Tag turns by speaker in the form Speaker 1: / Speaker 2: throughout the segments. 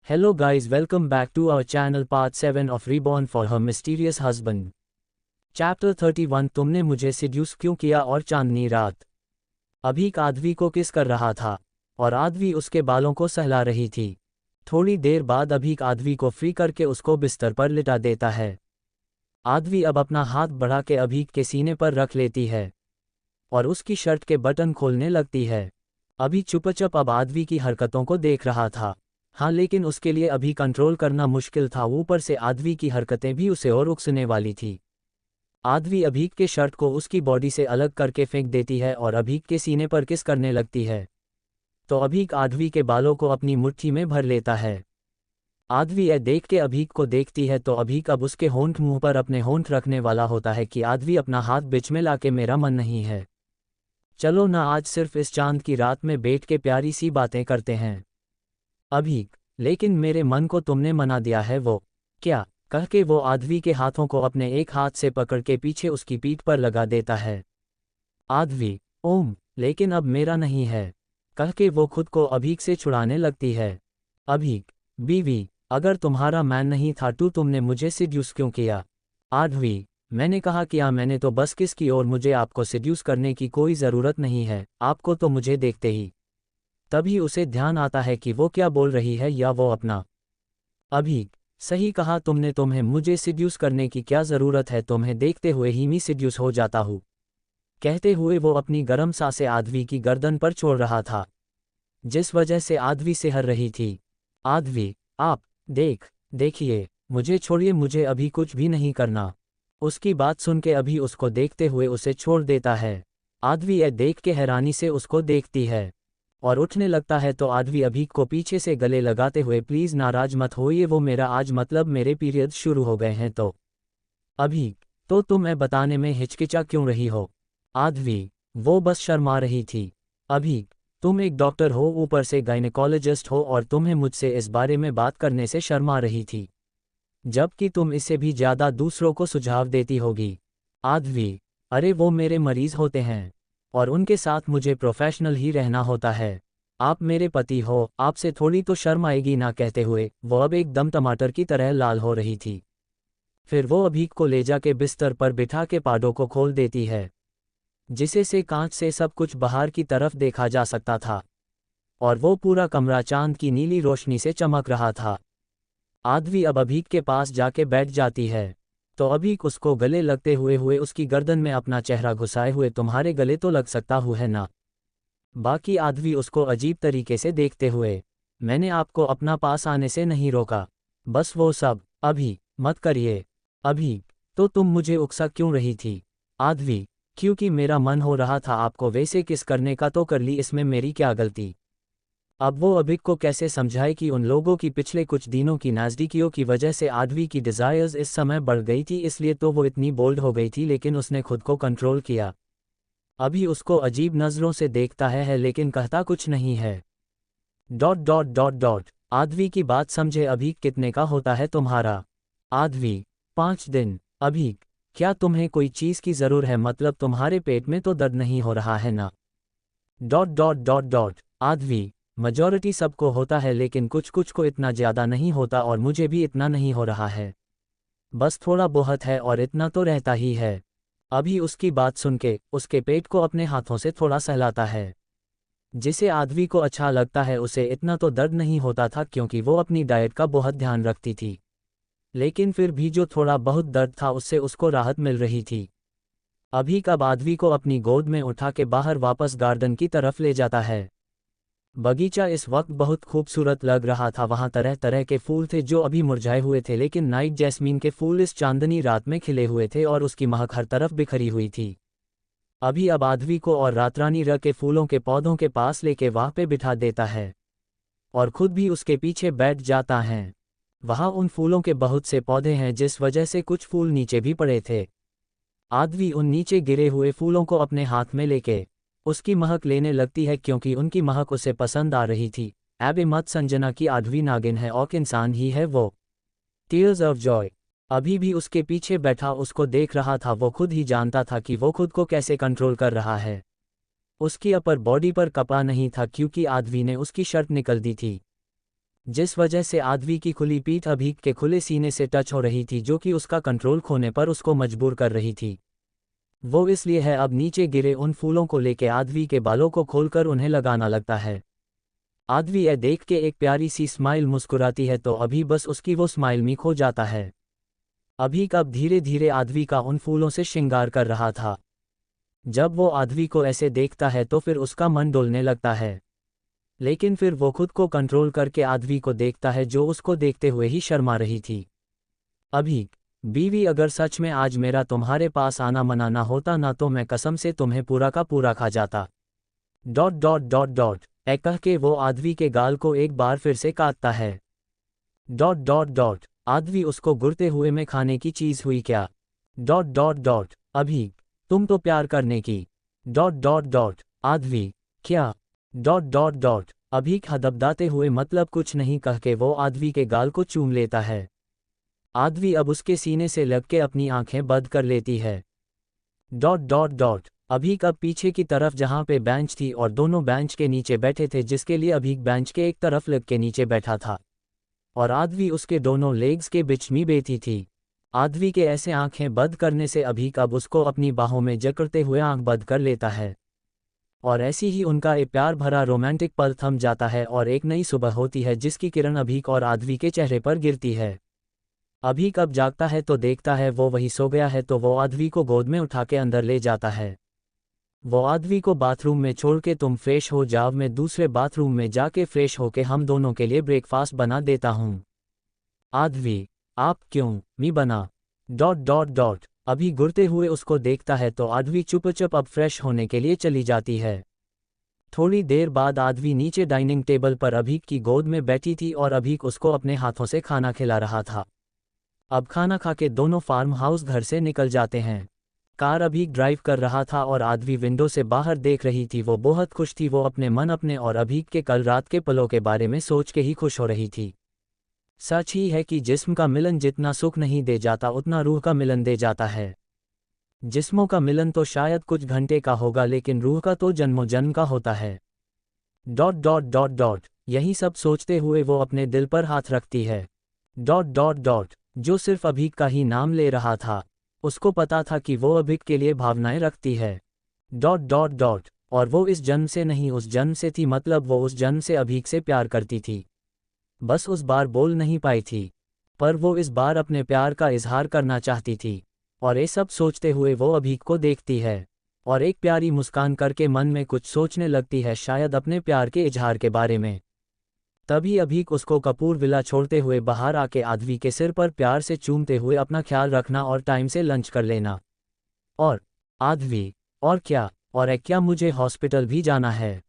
Speaker 1: Hello guys, welcome back to our channel part 7 of Reborn for her mysterious husband. Chapter 31 तुमने मुझे seduce क्यों किया और चांदनी रात। अभीक आदवी को किस कर रहा था और आदवी उसके बालों को सहला रही थी। थोड़ी देर बाद अभीक आदवी को फ्री करके उसको बिस्तर पर लिटा देता है। आदवी अब अपना हाथ बढ़ा के अभीक के सीने पर रख लेती है और उसकी शर्ट के बटन खोलने लगती है। अभी चुपचाप अब आदवी की हरकतों को देख रहा था। हाँ, लेकिन उसके लिए अभी कंट्रोल करना मुश्किल था। ऊपर से आदवी की हरकतें भी उसे और उकसने वाली थी। आदवी अभीक के शर्ट को उसकी बॉडी से अलग करके फेंक देती है और अभीक के सीने पर किस करने लगती है। तो अभीक आदवी के बालों को अपनी मुट्ठी में भर लेता है। आदवी यह देख के अभीक को देखती है तो अभीक अब उसके होंठ मुंह पर अपने होंठ रखने वाला होता है कि आदवी अपना हाथ बीच में लाके मेरा मन नहीं है, चलो ना आज सिर्फ इस चांद की रात में बैठ के प्यारी सी बातें करते हैं। अभीक, लेकिन मेरे मन को तुमने मना दिया है। वो क्या कह के वो आदवी के हाथों को अपने एक हाथ से पकड़ के पीछे उसकी पीठ पर लगा देता है। आदवी, ओम, लेकिन अब मेरा नहीं है, कह के वो खुद को अभीक से छुड़ाने लगती है। अभीक, बीवी, अगर तुम्हारा मैन नहीं था तो तुमने मुझे सिड्यूस क्यों किया। आदवी, मैंने कहा किया मैंने तो बस किस की और मुझे आपको सिड्यूस करने की कोई ज़रूरत नहीं है, आपको तो मुझे देखते ही। तभी उसे ध्यान आता है कि वो क्या बोल रही है या वो अपना। अभीक, सही कहा तुमने, तुम्हें मुझे सिड्यूस करने की क्या ज़रूरत है, तुम्हें देखते हुए ही मैं सिड्यूस हो जाता हूँ। कहते हुए वो अपनी गर्म सांसें आदवी की गर्दन पर छोड़ रहा था, जिस वजह से आदवी सिहर रही थी। आदवी, आप देखिए, मुझे छोड़िए, मुझे अभी कुछ भी नहीं करना। उसकी बात सुन के अभी उसको देखते हुए उसे छोड़ देता है। आदवी यह देख के हैरानी से उसको देखती है और उठने लगता है तो आदवी अभीक को पीछे से गले लगाते हुए, प्लीज़ नाराज मत होइए, वो मेरा आज मतलब मेरे पीरियड शुरू हो गए हैं। तो अभीक, तो तुम बताने में हिचकिचा क्यों रही हो। आदवी, वो बस शर्मा रही थी। अभीक, तुम एक डॉक्टर हो, ऊपर से गायनेकोलॉजिस्ट हो और तुम्हें मुझसे इस बारे में बात करने से शर्मा रही थी, जबकि तुम इससे भी ज़्यादा दूसरों को सुझाव देती होगी। आदवी, अरे वो मेरे मरीज़ होते हैं और उनके साथ मुझे प्रोफेशनल ही रहना होता है। आप मेरे पति हो, आपसे थोड़ी तो शर्म आएगी ना। कहते हुए वो अब एकदम टमाटर की तरह लाल हो रही थी। फिर वो अभीक को ले जाके बिस्तर पर बिठा के पाडों को खोल देती है, जिसे से कांच से सब कुछ बाहर की तरफ देखा जा सकता था और वो पूरा कमरा चांद की नीली रोशनी से चमक रहा था। आदवी अब अभीक के पास जाके बैठ जाती है तो अभीक उसको गले लगते हुए उसकी गर्दन में अपना चेहरा घुसाए हुए, तुम्हारे गले तो लग सकता हूँ है ना। बाकी आदवी उसको अजीब तरीके से देखते हुए, मैंने आपको अपना पास आने से नहीं रोका, बस वो सब अभी मत करिए। अभीक, तो तुम मुझे उकसा क्यों रही थी। आदवी, क्योंकि मेरा मन हो रहा था आपको वैसे किस करने का, तो कर ली, इसमें मेरी क्या गलती। अब वो अभीक को कैसे समझाए कि उन लोगों की पिछले कुछ दिनों की नज़दीकियों की वजह से आदवी की डिज़ायर्स इस समय बढ़ गई थी, इसलिए तो वो इतनी बोल्ड हो गई थी, लेकिन उसने खुद को कंट्रोल किया। अभी उसको अजीब नज़रों से देखता है लेकिन कहता कुछ नहीं है। डॉट डॉट डॉट डॉट आदवी की बात समझे अभीक, कितने का होता है तुम्हारा। आदवी, 5 दिन। अभीक, क्या तुम्हें कोई चीज़ की ज़रूरत है, मतलब तुम्हारे पेट में तो दर्द नहीं हो रहा है ना। Dot dot dot dot Aadvi, majority सबको होता है लेकिन कुछ कुछ को इतना ज़्यादा नहीं होता और मुझे भी इतना नहीं हो रहा है, बस थोड़ा बहुत है और इतना तो रहता ही है। अभी उसकी बात सुन के उसके पेट को अपने हाथों से थोड़ा सहलाता है, जिसे आदवी को अच्छा लगता है। उसे इतना तो दर्द नहीं होता था क्योंकि वो अपनी डाइट का बहुत ध्यान रखती थी, लेकिन फिर भी जो थोड़ा बहुत दर्द था उससे उसको राहत मिल रही थी। अभी कब आदवी को अपनी गोद में उठा के बाहर वापस गार्डन की तरफ ले जाता है। बगीचा इस वक्त बहुत खूबसूरत लग रहा था, वहाँ तरह तरह के फूल थे जो अभी मुरझाए हुए थे, लेकिन नाइट जैस्मीन के फूल इस चांदनी रात में खिले हुए थे और उसकी महक हर तरफ बिखरी हुई थी। अभी अब आदवी को और रातरानी र के फूलों के पौधों के पास लेके वहाँ पे बिठा देता है और खुद भी उसके पीछे बैठ जाता है। वहाँ उन फूलों के बहुत से पौधे हैं, जिस वजह से कुछ फूल नीचे भी पड़े थे। आदवी उन नीचे गिरे हुए फूलों को अपने हाथ में लेके उसकी महक लेने लगती है, क्योंकि उनकी महक उसे पसंद आ रही थी। एबे मत संजना की आदवी नागिन है और इंसान ही है वो। टीयर्स ऑफ जॉय अभी भी उसके पीछे बैठा उसको देख रहा था। वो खुद ही जानता था कि वो खुद को कैसे कंट्रोल कर रहा है। उसकी अपर बॉडी पर कपड़ा नहीं था क्योंकि आदवी ने उसकी शर्ट निकल दी थी। जिस वजह से आदवी की खुली पीठ अभीक के खुले सीने से टच हो रही थी, जो कि उसका कंट्रोल खोने पर उसको मजबूर कर रही थी। वो इसलिए है अब नीचे गिरे उन फूलों को लेके आदवी के बालों को खोलकर उन्हें लगाना लगता है। आदवी यह देख के एक प्यारी सी स्माइल मुस्कुराती है तो अभी बस उसकी वो स्माइल में खो जाता है। अभीक अब धीरे धीरे आदवी का उन फूलों से श्रृंगार कर रहा था। जब वो आदवी को ऐसे देखता है तो फिर उसका मन डोलने लगता है, लेकिन फिर वो खुद को कंट्रोल करके आदवी को देखता है जो उसको देखते हुए ही शर्मा रही थी। अभीक, बीवी, अगर सच में आज मेरा तुम्हारे पास आना मना ना होता ना तो मैं कसम से तुम्हें पूरा का पूरा खा जाता। ... ए कह के वो आदवी के गाल को एक बार फिर से काटता है। ... आदवी उसको गुरते हुए में खाने की चीज हुई क्या? ... अभीक, तुम तो प्यार करने की... आदवी, क्या? ... अभीक हदबदाते हुए मतलब कुछ नहीं कह के वो आदवी के गाल को चूम लेता है। आदवी अब उसके सीने से लग के अपनी आंखें बंद कर लेती है। ... अभीक अब पीछे की तरफ जहां पे बेंच थी और दोनों बेंच के नीचे बैठे थे, जिसके लिए अभीक बेंच के एक तरफ लग के नीचे बैठा था और आदवी उसके दोनों लेग्स के बीच में बैठी थी। आदवी के ऐसे आंखें बंद करने से अभीक अब उसको अपनी बाहों में जकड़ते हुए आंख बंद कर लेता है और ऐसी ही उनका एक प्यार भरा रोमांटिक पल थम जाता है और एक नई सुबह होती है जिसकी किरण अभीक और आदवी के चेहरे पर गिरती है। अभीक अब जागता है तो देखता है वो वही सो गया है तो वो आदवी को गोद में उठा के अंदर ले जाता है। वो आदवी को बाथरूम में छोड़ के तुम फ्रेश हो जाओ, मैं दूसरे बाथरूम में जाके फ्रेश होके हम दोनों के लिए ब्रेकफास्ट बना देता हूँ। आदवी, आप क्यों? मी बना... अभी गुरते हुए उसको देखता है तो आदवी चुपचाप अब फ्रेश होने के लिए चली जाती है। थोड़ी देर बाद आदवी नीचे डाइनिंग टेबल पर अभीक की गोद में बैठी थी और अभीक उसको अपने हाथों से खाना खिला रहा था। अब खाना खा के दोनों फार्म हाउस घर से निकल जाते हैं। कार अभीक ड्राइव कर रहा था और आदवी विंडो से बाहर देख रही थी। वो बहुत खुश थी। वो अपने मन अपने और अभीक के कल रात के पलों के बारे में सोच के ही खुश हो रही थी। सच ही है कि जिस्म का मिलन जितना सुख नहीं दे जाता उतना रूह का मिलन दे जाता है। जिस्मों का मिलन तो शायद कुछ घंटे का होगा लेकिन रूह का तो जन्मों जन्म का होता है। ... यही सब सोचते हुए वो अपने दिल पर हाथ रखती है। ... जो सिर्फ अभीक का ही नाम ले रहा था, उसको पता था कि वो अभीक के लिए भावनाएं रखती है। ... और वो इस जन्म से नहीं उस जन्म से थी, मतलब वो उस जन्म से अभीक से प्यार करती थी, बस उस बार बोल नहीं पाई थी। पर वो इस बार अपने प्यार का इजहार करना चाहती थी। और ये सब सोचते हुए वो अभीक को देखती है और एक प्यारी मुस्कान करके मन में कुछ सोचने लगती है, शायद अपने प्यार के इजहार के बारे में। तभी अभीक उसको कपूर विला छोड़ते हुए बाहर आके आदवी के सिर पर प्यार से चूमते हुए अपना ख्याल रखना और टाइम से लंच कर लेना। और आदवी, और क्या? और क्या मुझे हॉस्पिटल भी जाना है? ...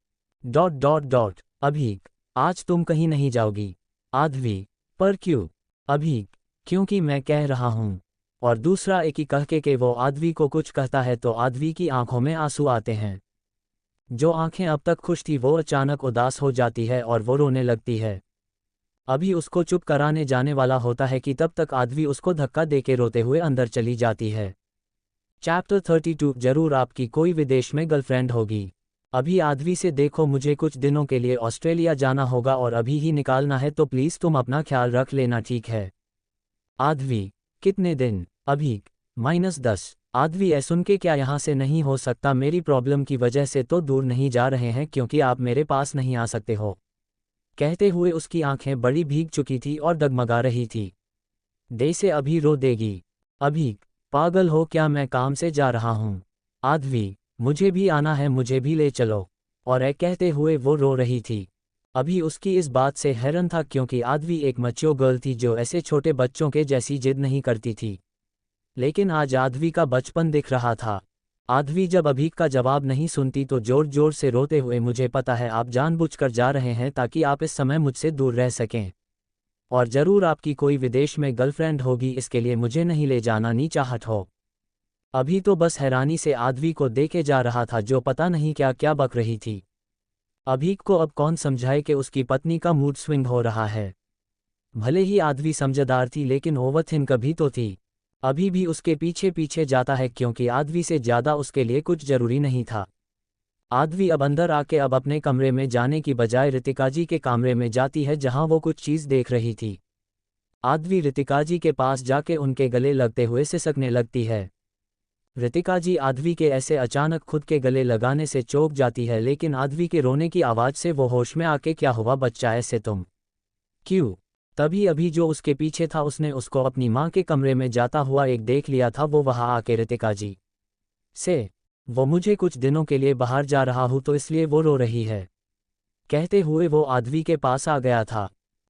Speaker 1: अभीक, आज तुम कहीं नहीं जाओगी? आदवी, पर क्यों? अभीक, क्योंकि मैं कह रहा हूँ। और दूसरा एक ही कह के वो आदवी को कुछ कहता है तो आदवी की आंखों में आंसू आते हैं। जो आंखें अब तक खुश थी वो अचानक उदास हो जाती है और वो रोने लगती है। अभी उसको चुप कराने जाने वाला होता है कि तब तक आदवी उसको धक्का देके रोते हुए अंदर चली जाती है। चैप्टर 32 जरूर आपकी कोई विदेश में गर्लफ्रेंड होगी। अभी आदवी से देखो, मुझे कुछ दिनों के लिए ऑस्ट्रेलिया जाना होगा और अभी ही निकालना है तो प्लीज़ तुम अपना ख्याल रख लेना, ठीक है? आदवी, कितने दिन? अभीक, -10। आदवी, सुन के क्या यहाँ से नहीं हो सकता? मेरी प्रॉब्लम की वजह से तो दूर नहीं जा रहे हैं क्योंकि आप मेरे पास नहीं आ सकते हो। कहते हुए उसकी आंखें बड़ी भीग चुकी थी और डगमगा रही थी। दे से अभी रो देगी। अभीक, पागल हो क्या? मैं काम से जा रहा हूँ। आदवी, मुझे भी आना है, मुझे भी ले चलो। और कहते हुए वो रो रही थी। अभी उसकी इस बात से हैरान था क्योंकि आदवी एक मैच्योर गर्ल थी जो ऐसे छोटे बच्चों के जैसी जिद नहीं करती थी। लेकिन आज आदवी का बचपन दिख रहा था। आदवी जब अभीक का जवाब नहीं सुनती तो जोर जोर से रोते हुए, मुझे पता है आप जानबूझकर जा रहे हैं ताकि आप इस समय मुझसे दूर रह सकें। और ज़रूर आपकी कोई विदेश में गर्लफ्रेंड होगी, इसके लिए मुझे नहीं ले जाना नी चाहत हो। अभी तो बस हैरानी से आदवी को देखे जा रहा था जो पता नहीं क्या क्या बक रही थी। अभीक को अब कौन समझाए कि उसकी पत्नी का मूड स्विंग हो रहा है। भले ही आदवी समझदार थी लेकिन ओवरथिंक भी तो थी। अभी भी उसके पीछे पीछे जाता है क्योंकि आदवी से ज़्यादा उसके लिए कुछ जरूरी नहीं था। आदवी अब अंदर आके अब अपने कमरे में जाने की बजाय रितिका जी के कमरे में जाती है जहां वो कुछ चीज़ देख रही थी। आदवी रितिका जी के पास जाके उनके गले लगते हुए सिसकने लगती है। रितिका जी आदवी के ऐसे अचानक खुद के गले लगाने से चौंक जाती है, लेकिन आदवी के रोने की आवाज़ से वो होश में आके क्या हुआ बच्चा, ऐसे तुम क्यों? तभी अभी जो उसके पीछे था उसने उसको अपनी माँ के कमरे में जाता हुआ एक देख लिया था। वो वहाँ आके रितिका जी से वो मुझे कुछ दिनों के लिए बाहर जा रहा हूँ तो इसलिए वो रो रही है कहते हुए वो आदवी के पास आ गया था।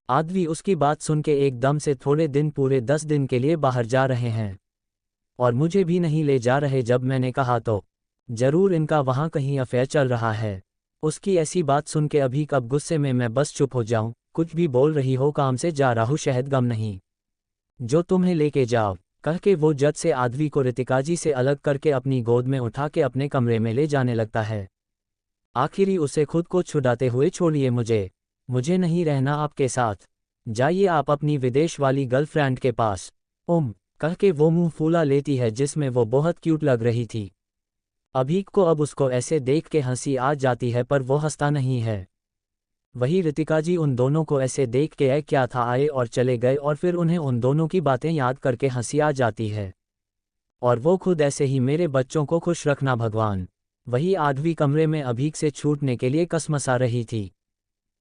Speaker 1: आदवी उसकी बात सुन के एकदम से थोड़े दिन पूरे 10 दिन के लिए बाहर जा रहे हैं और मुझे भी नहीं ले जा रहे। जब मैंने कहा तो जरूर इनका वहाँ कहीं अफेयर चल रहा है। उसकी ऐसी बात सुन के अभी कब गुस्से में मैं बस चुप हो जाऊं। कुछ भी बोल रही हो, काम से जा रहा हूँ, शहद गम नहीं जो तुम्हें लेके जाओ, कह के वो जद से आदवी को रितिका जी से अलग करके अपनी गोद में उठा के अपने कमरे में ले जाने लगता है। आखिरी उसे खुद को छुड़ाते हुए, छोड़िए मुझे नहीं रहना आपके साथ, जाइए आप अपनी विदेश वाली गर्लफ्रेंड के पास, कह के वो मुंह फूला लेती है जिसमें वो बहुत क्यूट लग रही थी। अभीक को अब उसको ऐसे देख के हंसी आ जाती है पर वो हंसता नहीं है। वही रितिका जी उन दोनों को ऐसे देख के क्या था आए और चले गए और फिर उन्हें उन दोनों की बातें याद करके हंसी आ जाती है और वो खुद ऐसे ही मेरे बच्चों को खुश रखना भगवान। वही आदवी कमरे में अभीक से छूटने के लिए कसमसा रही थी।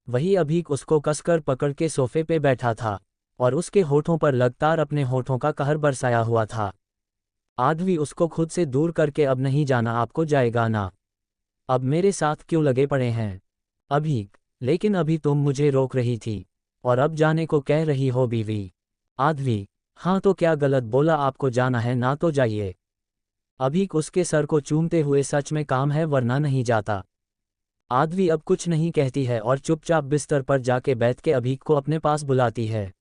Speaker 1: वही अभीक उसको कसकर पकड़ के सोफे पे बैठा था और उसके होठों पर लगातार अपने होठों का कहर बरसाया हुआ था। आदवी उसको खुद से दूर करके, अब नहीं जाना आपको, जाएगा ना, अब मेरे साथ क्यों लगे पड़े हैं अभीक, लेकिन अभी तुम मुझे रोक रही थी और अब जाने को कह रही हो बीवी। आदवी, हाँ तो क्या गलत बोला, आपको जाना है ना तो जाइए। अभीक उसके सर को चूमते हुए, सच में काम है वरना नहीं जाता। आदवी अब कुछ नहीं कहती है और चुपचाप बिस्तर पर जाके बैठ के अभीक को अपने पास बुलाती है।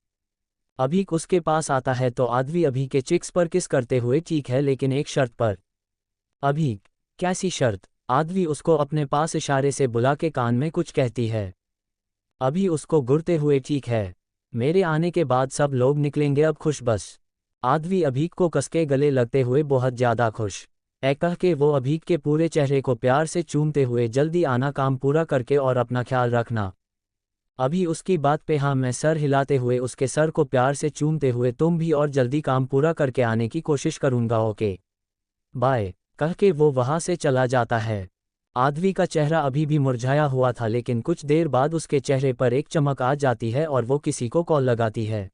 Speaker 1: अभीक उसके पास आता है तो आदवी अभी के चिक्स पर किस करते हुए ठीक है, लेकिन एक शर्त पर। अभीक, कैसी शर्त? आदवी उसको अपने पास इशारे से बुला के कान में कुछ कहती है। अभी उसको घुरते हुए, ठीक है, मेरे आने के बाद सब लोग निकलेंगे अब खुश बस। आदवी अभीक को कसके गले लगते हुए बहुत ज्यादा खुश कह के वो अभीक के पूरे चेहरे को प्यार से चूमते हुए, जल्दी आना, काम पूरा करके और अपना ख्याल रखना। अभी उसकी बात पे हाँ मैं सर हिलाते हुए उसके सर को प्यार से चूमते हुए, तुम भी और जल्दी काम पूरा करके आने की कोशिश करूंगा, ओके बाय, कह के वो वहां से चला जाता है। आदवी का चेहरा अभी भी मुरझाया हुआ था, लेकिन कुछ देर बाद उसके चेहरे पर एक चमक आ जाती है और वो किसी को कॉल लगाती है।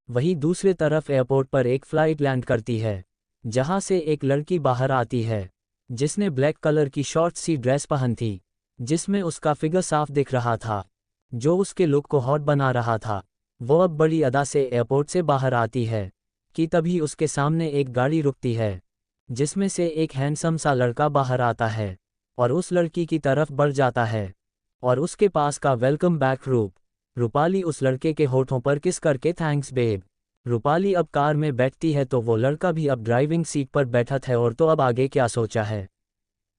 Speaker 1: वहीं दूसरे तरफ एयरपोर्ट पर एक फ्लाइट लैंड करती है जहां से एक लड़की बाहर आती है जिसने ब्लैक कलर की शॉर्ट सी ड्रेस पहन थी जिसमें उसका फिगर साफ दिख रहा था, जो उसके लुक को हॉट बना रहा था। वो अब बड़ी अदा से एयरपोर्ट से बाहर आती है कि तभी उसके सामने एक गाड़ी रुकती है जिसमें से एक हैंडसम सा लड़का बाहर आता है और उस लड़की की तरफ बढ़ जाता है और उसके पास का वेलकम बैक रूपाली उस लड़के के होठों पर किस करके, थैंक्स बेब। रूपाली अब कार में बैठती है तो वो लड़का भी अब ड्राइविंग सीट पर बैठा है और तो अब आगे क्या सोचा है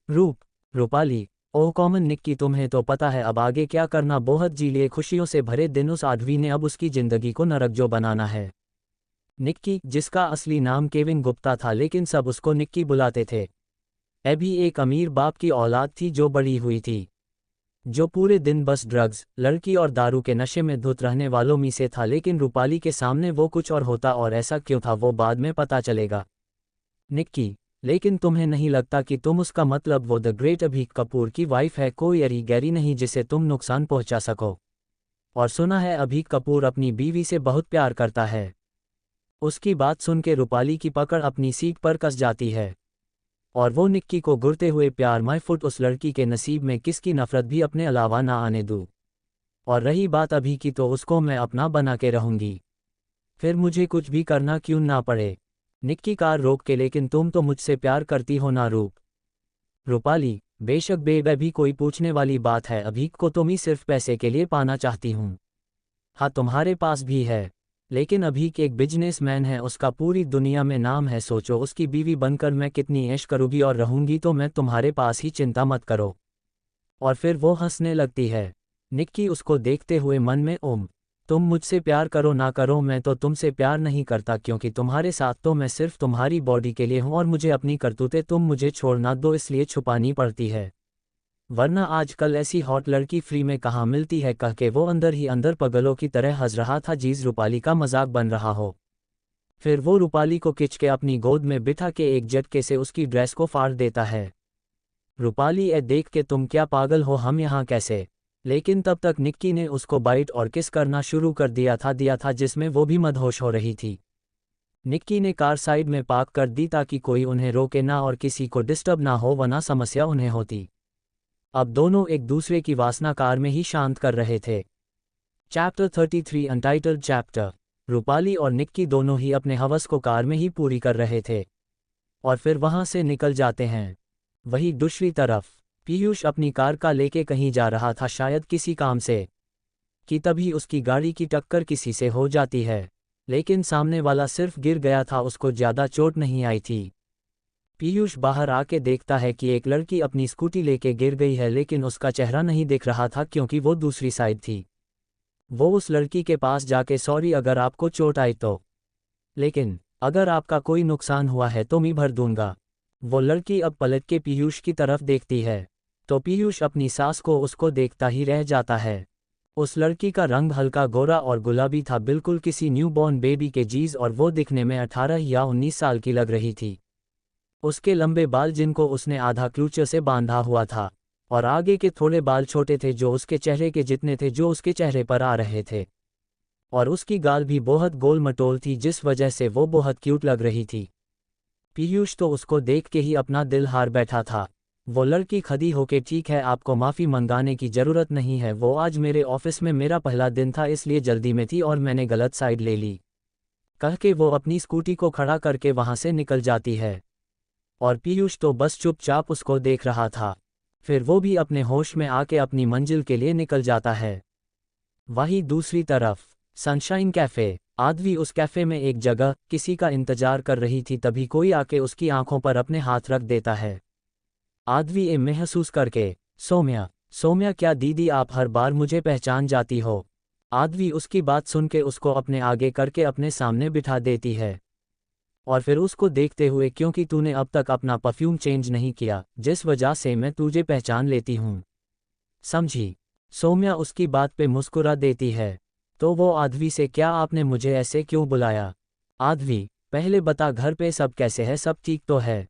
Speaker 1: रूपाली, ओह कॉमन निक्की, तुम्हें तो पता है अब आगे क्या करना, बहुत जी लिए खुशियों से भरे दिन। उस आदमी ने अब उसकी जिंदगी को नरक जो बनाना है। निक्की, जिसका असली नाम केविन गुप्ता था लेकिन सब उसको निक्की बुलाते थे, अभी एक अमीर बाप की औलाद थी जो बड़ी हुई थी, जो पूरे दिन बस ड्रग्स, लड़की और दारू के नशे में धुत रहने वालों में से था। लेकिन रूपाली के सामने वो कुछ और होता, और ऐसा क्यों था वो बाद में पता चलेगा। निक्की, लेकिन तुम्हें नहीं लगता कि तुम उसका मतलब वो द ग्रेट अभीक कपूर की वाइफ है, कोई अरी गैरी नहीं जिसे तुम नुकसान पहुंचा सको। और सुना है अभीक कपूर अपनी बीवी से बहुत प्यार करता है। उसकी बात सुन के रूपाली की पकड़ अपनी सीट पर कस जाती है और वो निक्की को घुरते हुए, प्यार माय फुट, उस लड़की के नसीब में किसकी नफरत भी अपने अलावा ना आने दूँ, और रही बात अभी की तो उसको मैं अपना बना के रहूंगी, फिर मुझे कुछ भी करना क्यों ना पड़े। निक्की कार रोक के, लेकिन तुम तो मुझसे प्यार करती हो ना रूपाली, बेशक बेब, अभी कोई पूछने वाली बात है, अभीक को तुम ही सिर्फ पैसे के लिए पाना चाहती हूँ। हाँ तुम्हारे पास भी है, लेकिन अभीक एक बिजनेसमैन है, उसका पूरी दुनिया में नाम है, सोचो उसकी बीवी बनकर मैं कितनी ऐश करूँगी और रहूंगी, तो मैं तुम्हारे पास ही, चिंता मत करो। और फिर वो हंसने लगती है। निक्की उसको देखते हुए मन में, तुम मुझसे प्यार करो ना करो, मैं तो तुमसे प्यार नहीं करता, क्योंकि तुम्हारे साथ तो मैं सिर्फ तुम्हारी बॉडी के लिए हूँ और मुझे अपनी करतूतें तुम मुझे छोड़ ना दो इसलिए छुपानी पड़ती है। वरना आजकल ऐसी हॉट लड़की फ्री में कहाँ मिलती है, कह के वो अंदर ही अंदर पगलों की तरह हंस रहा था, जीज रूपाली का मजाक बन रहा हो। फिर वो रूपाली को खिंच के अपनी गोद में बिठा के एक झटके से उसकी ड्रेस को फाड़ देता है। रूपाली ए देख के, तुम क्या पागल हो, हम यहाँ कैसे? लेकिन तब तक निक्की ने उसको बाइट और किस करना शुरू कर दिया था जिसमें वो भी मदहोश हो रही थी। निक्की ने कार साइड में पार्क कर दी ताकि कोई उन्हें रोके ना और किसी को डिस्टर्ब ना हो, वरना समस्या उन्हें होती। अब दोनों एक दूसरे की वासना कार में ही शांत कर रहे थे। Chapter 33 untitled chapter. रूपाली और निक्की दोनों ही अपने हवस को कार में ही पूरी कर रहे थे और फिर वहां से निकल जाते हैं। वहीं दूसरी तरफ पीयूष अपनी कार का लेके कहीं जा रहा था, शायद किसी काम से, कि तभी उसकी गाड़ी की टक्कर किसी से हो जाती है। लेकिन सामने वाला सिर्फ गिर गया था, उसको ज़्यादा चोट नहीं आई थी। पीयूष बाहर आके देखता है कि एक लड़की अपनी स्कूटी लेके गिर गई है, लेकिन उसका चेहरा नहीं दिख रहा था क्योंकि वो दूसरी साइड थी। वो उस लड़की के पास जाके, सॉरी अगर आपको चोट आई तो, लेकिन अगर आपका कोई नुकसान हुआ है तो मैं भर दूंगा। वो लड़की अब पलट के पीयूष की तरफ देखती है तो पीयूष अपनी सास को उसको देखता ही रह जाता है। उस लड़की का रंग हल्का गोरा और गुलाबी था, बिल्कुल किसी न्यूबॉर्न बेबी के जीज, और वो दिखने में 18 या 19 साल की लग रही थी। उसके लंबे बाल जिनको उसने आधा क्लूचर से बांधा हुआ था, और आगे के थोड़े बाल छोटे थे जो उसके चेहरे के जितने थे, जो उसके चेहरे पर आ रहे थे। और उसकी गाल भी बहुत गोल मटोल थी, जिस वजह से वो बहुत क्यूट लग रही थी। पीयूष तो उसको देख के ही अपना दिल हार बैठा था। वो लड़की खड़ी होके, ठीक है आपको माफ़ी मंगाने की ज़रूरत नहीं है, वो आज मेरे ऑफिस में मेरा पहला दिन था इसलिए जल्दी में थी और मैंने गलत साइड ले ली, कह के वो अपनी स्कूटी को खड़ा करके वहाँ से निकल जाती है। और पीयूष तो बस चुपचाप उसको देख रहा था। फिर वो भी अपने होश में आके अपनी मंजिल के लिए निकल जाता है। वहीं दूसरी तरफ सनशाइन कैफ़े। आदवी उस कैफ़े में एक जगह किसी का इंतजार कर रही थी, तभी कोई आके उसकी आंखों पर अपने हाथ रख देता है। आदवी ये महसूस करके, सौम्या, सौम्या क्या दीदी आप हर बार मुझे पहचान जाती हो? आदवी उसकी बात सुन के उसको अपने आगे करके अपने सामने बिठा देती है और फिर उसको देखते हुए, क्योंकि तूने अब तक अपना परफ्यूम चेंज नहीं किया, जिस वजह से मैं तुझे पहचान लेती हूँ, समझी? सौम्या उसकी बात पे मुस्कुरा देती है। तो वो आदवी से, क्या आपने मुझे ऐसे क्यों बुलाया? आदवी, पहले बता घर पे सब कैसे है, सब ठीक तो है?